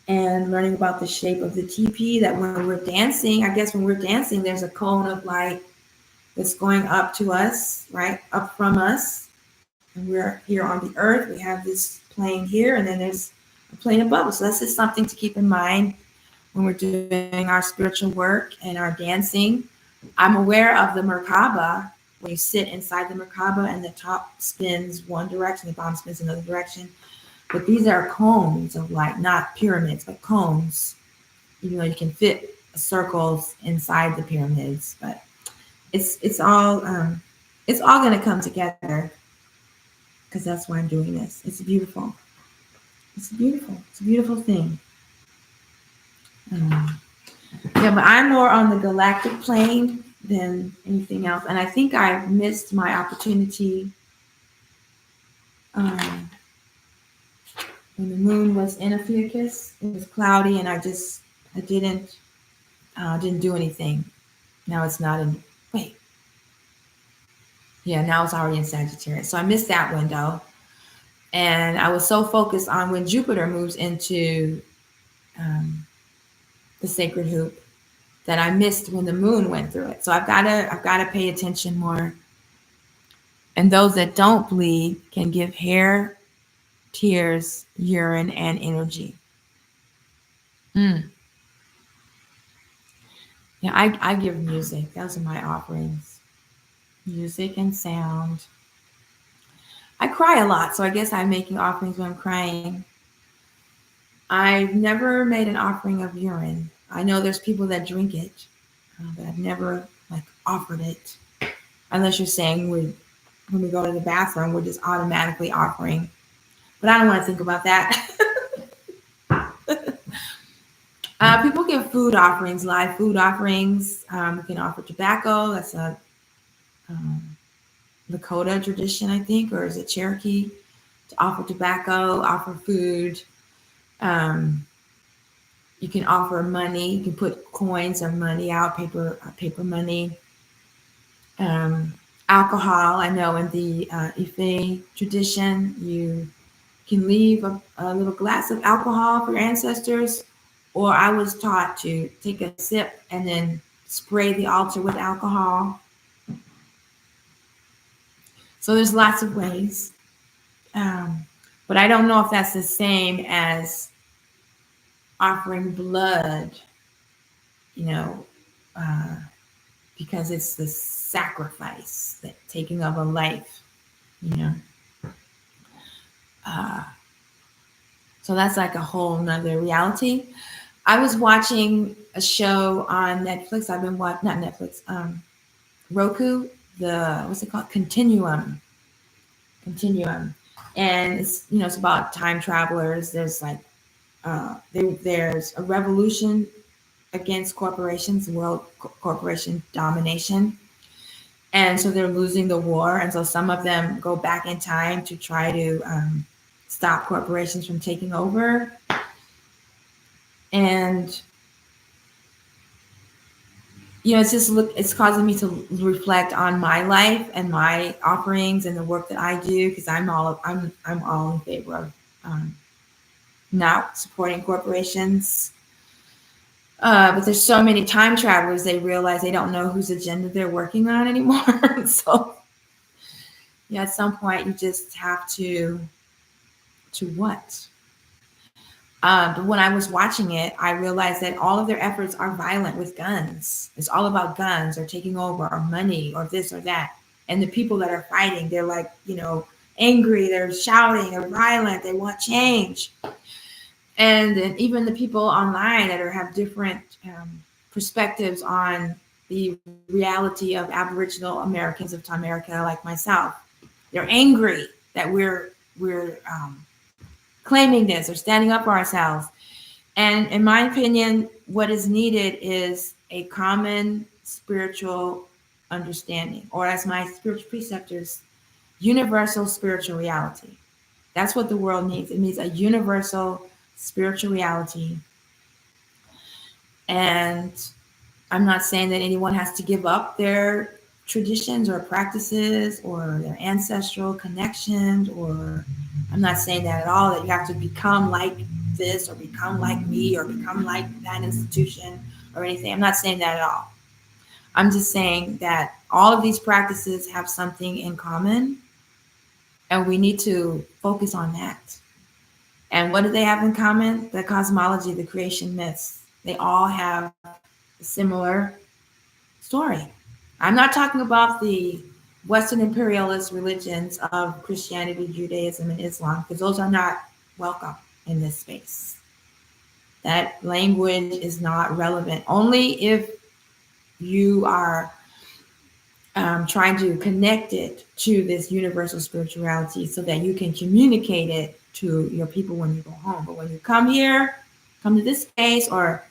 and learning about the shape of the teepee. That when we're dancing, I guess when we're dancing, there's a cone of light that's going up to us, right, up from us, and we're here on the earth. We have this plane here, and then there's a plane above us. So that's just something to keep in mind when we're doing our spiritual work and our dancing. I'm aware of the Merkaba, when you sit inside the Merkaba and the top spins one direction, the bottom spins another direction. But these are cones of light, not pyramids, but cones. Even though you can fit circles inside the pyramids, but it's all going to come together, because that's why I'm doing this. It's beautiful. It's beautiful. It's a beautiful thing. Yeah, but I'm more on the galactic plane than anything else. And I think I missed my opportunity when the moon was in Ophiuchus. It was cloudy, and I didn't do anything. Now it's not in, wait. Yeah, now it's already in Sagittarius. So I missed that window. And I was so focused on when Jupiter moves into the sacred hoop that I missed when the moon went through it. So I've got to pay attention more. And those that don't bleed can give hair, tears, urine, and energy. Yeah, I give music. Those are my offerings. Music and sound. I cry a lot, so I guess I'm making offerings when I'm crying. I've never made an offering of urine. I know there's people that drink it, but I've never offered it. Unless you're saying when we go to the bathroom, we're just automatically offering. But I don't want to think about that. People give food offerings, live food offerings. We can offer tobacco. That's a Lakota tradition, I think, or is it Cherokee? To offer tobacco, offer food. You can offer money. You can put coins or money out, paper money. Alcohol. I know in the Ife tradition, you can leave a little glass of alcohol for your ancestors, or I was taught to take a sip and then spray the altar with alcohol. So there's lots of ways. But I don't know if that's the same as offering blood, because it's the sacrifice, the taking of a life, So that's like a whole nother reality. I was watching a show on Netflix. I've been watching, not Netflix, Roku, what's it called? Continuum. And it's about time travelers. There's there's a revolution against corporations, world corporation domination. And so they're losing the war. And so some of them go back in time to try to stop corporations from taking over. And it's causing me to reflect on my life and my offerings and the work that I do, because I'm all in favor of not supporting corporations. But there's so many time travelers, they realize they don't know whose agenda they're working on anymore. So at some point you just have to what? But when I was watching it, I realized that all of their efforts are violent with guns. It's all about guns or taking over or money or this or that. And the people that are fighting, they're like, angry, they're shouting, they're violent, they want change. And then even the people online that have different perspectives on the reality of Aboriginal Americans of America, like myself, they're angry that we're claiming this or standing up for ourselves. And in my opinion, what is needed is a common spiritual understanding, or as my spiritual preceptors, universal spiritual reality. That's what the world needs. It needs a universal spiritual reality. And I'm not saying that anyone has to give up their traditions or practices or their ancestral connections, or I'm not saying that at all, that you have to become like this or become like me or become like that institution or anything. I'm not saying that at all. I'm just saying that all of these practices have something in common, and we need to focus on that. And what do they have in common? The cosmology, the creation myths. They all have a similar story. I'm not talking about the Western imperialist religions of Christianity, Judaism, and Islam, because those are not welcome in this space. That language is not relevant. Only if you are trying to connect it to this universal spirituality so that you can communicate it to your people when you go home. But when you come to this space, or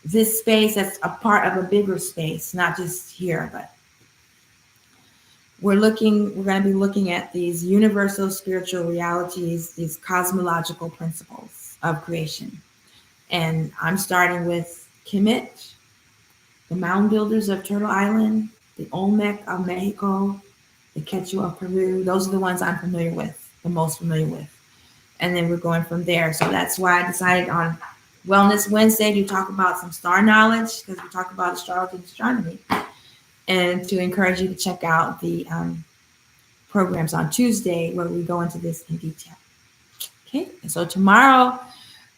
this space that's a part of a bigger space, not just here, but we're going to be looking at these universal spiritual realities, these cosmological principles of creation. And I'm starting with Kemet, the mound builders of Turtle Island, the Olmec of Mexico, the Quechua of Peru. Those are the ones I'm the most familiar with. And then we're going from there. So that's why I decided on Wellness Wednesday to talk about some star knowledge, because we talk about astrology and astronomy, and to encourage you to check out the programs on Tuesday where we go into this in detail. Okay, and so tomorrow,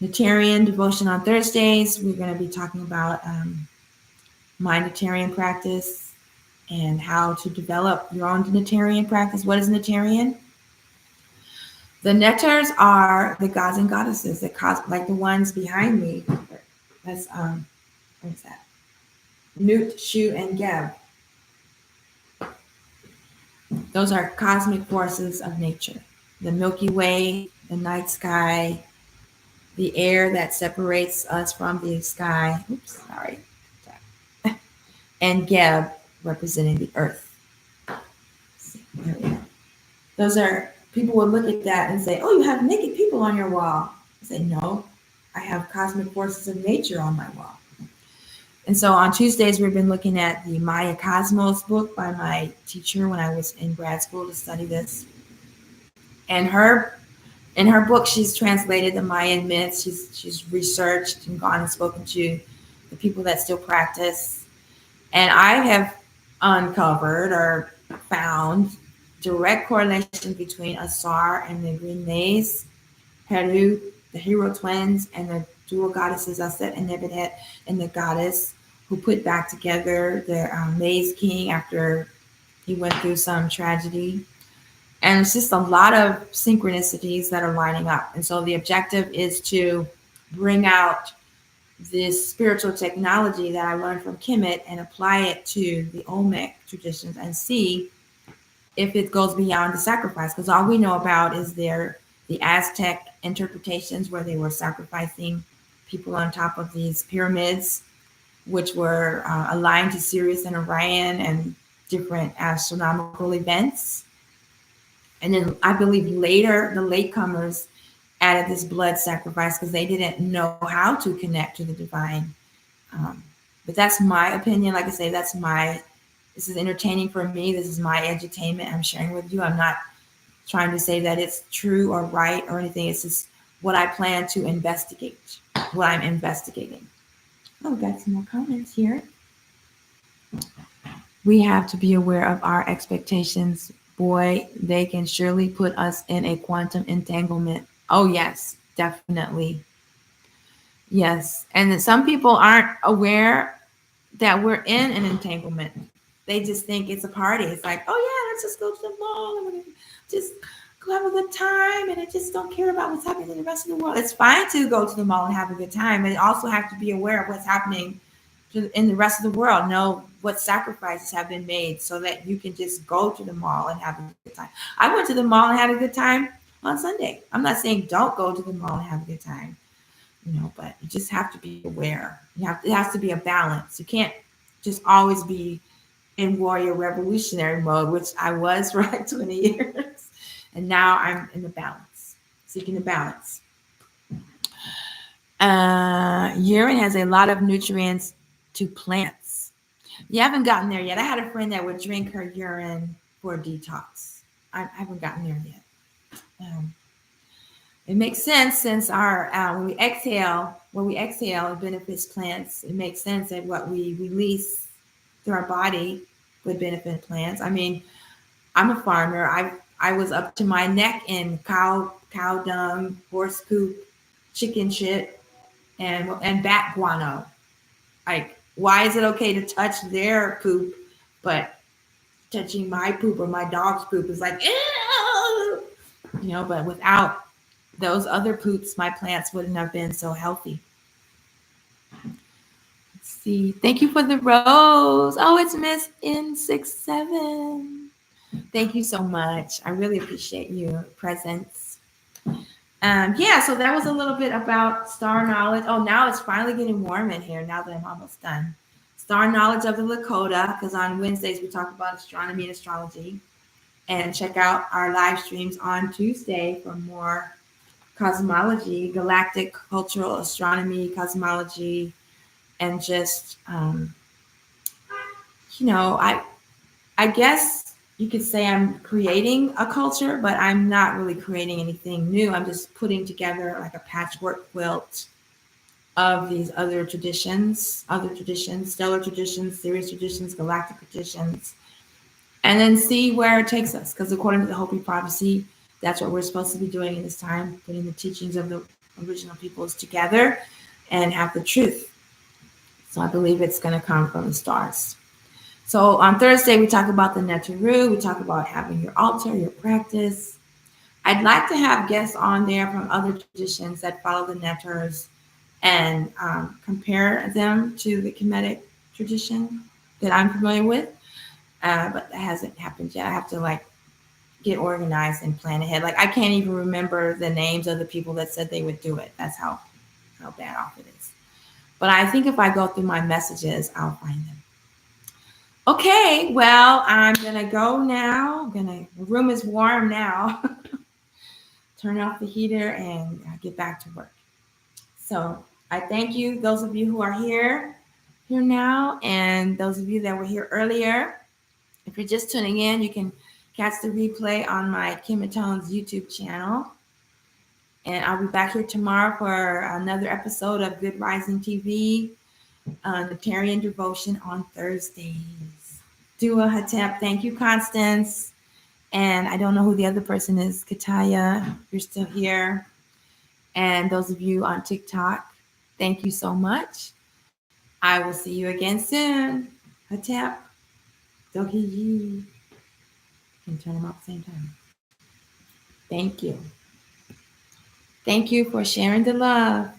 Natarian devotion on Thursdays, we're going to be talking about my Natarian practice and how to develop your own Natarian practice. What is Natarian? The Netars are the gods and goddesses, like the ones behind me. That's what's that? Nut, Shu, and Geb. Those are cosmic forces of nature. The Milky Way, the night sky, the air that separates us from the sky. Oops, sorry. And Geb representing the earth. There we go. Those are, people will look at that and say, oh, you have naked people on your wall. I say, no, I have cosmic forces of nature on my wall. And so on Tuesdays, we've been looking at the Maya Cosmos book by my teacher when I was in grad school to study this. And in her book, she's translated the Mayan myths. She's researched and gone and spoken to the people that still practice. And I have uncovered or found direct correlation between Asar and the Green Maze, Peru, the hero twins, and the dual goddesses Aset and Nebuchadnezzar, and the goddess who put back together the Maze King after he went through some tragedy. And it's just a lot of synchronicities that are lining up. And so the objective is to bring out this spiritual technology that I learned from Kemet and apply it to the Olmec traditions and see if it goes beyond the sacrifice. Because all we know about is the Aztec interpretations where they were sacrificing people on top of these pyramids, which were aligned to Sirius and Orion and different astronomical events. And then I believe later, the latecomers added this blood sacrifice because they didn't know how to connect to the divine. But that's my opinion. Like I say, this is entertaining for me. This is my edutainment I'm sharing with you. I'm not trying to say that it's true or right or anything. It's just what I plan to investigate, what I'm investigating. Oh, got some more comments here. We have to be aware of our expectations. Boy, they can surely put us in a quantum entanglement. Oh, yes, definitely. Yes. And some people aren't aware that we're in an entanglement. They just think it's a party. It's like, oh, yeah, let's just go to the mall and we're going to just go have a good time. And I just don't care about what's happening in the rest of the world. It's fine to go to the mall and have a good time. But you also have to be aware of what's happening in the rest of the world. Know what sacrifices have been made so that you can just go to the mall and have a good time. I went to the mall and had a good time on Sunday. I'm not saying don't go to the mall and have a good time, but you just have to be aware. It has to be a balance. You can't just always be in warrior revolutionary mode, which I was for like 20 years. And now I'm in the balance, seeking the balance. Urine has a lot of nutrients to plants. You haven't gotten there yet. I had a friend that would drink her urine for a detox. I haven't gotten there yet. It makes sense since our when we exhale, it benefits plants. It makes sense that what we release through our body would benefit plants. I mean, I'm a farmer. I was up to my neck in cow dung, horse poop, chicken shit, and bat guano. Like, why is it okay to touch their poop, but touching my poop or my dog's poop is like, ew! But without those other poops, my plants wouldn't have been so healthy. Let's see. Thank you for the rose. Oh, it's Miss N67. Thank you so much. I really appreciate your presence. So that was a little bit about star knowledge. Oh, now it's finally getting warm in here now that I'm almost done. Star knowledge of the Lakota, because on Wednesdays we talk about astronomy and astrology. And check out our live streams on Tuesday for more cosmology, galactic cultural astronomy, cosmology, and just, I guess you could say I'm creating a culture, but I'm not really creating anything new. I'm just putting together like a patchwork quilt of these other traditions, stellar traditions, Sirius traditions, galactic traditions, and then see where it takes us. Because according to the Hopi prophecy, that's what we're supposed to be doing in this time, putting the teachings of the original peoples together and have the truth. So I believe it's going to come from the stars. So on Thursday, we talk about the Neteru. We talk about having your altar, your practice. I'd like to have guests on there from other traditions that follow the Neters and compare them to the Kemetic tradition that I'm familiar with. But that hasn't happened yet. I have to get organized and plan ahead. I can't even remember the names of the people that said they would do it. That's how bad off it is. But I think if I go through my messages, I'll find them. Okay, well, I'm gonna go now. The room is warm now. Turn off the heater and get back to work. So I thank you, those of you who are here now, and those of you that were here earlier. If you're just tuning in, you can catch the replay on my Kimatone's YouTube channel. And I'll be back here tomorrow for another episode of Good Rising TV, Natarian Devotion on Thursdays. Dua Hatep, thank you, Constance. And I don't know who the other person is, Kataya, you're still here. And those of you on TikTok, thank you so much. I will see you again soon. Hatep, Dohi. And turn them off at the same time. Thank you. Thank you for sharing the love.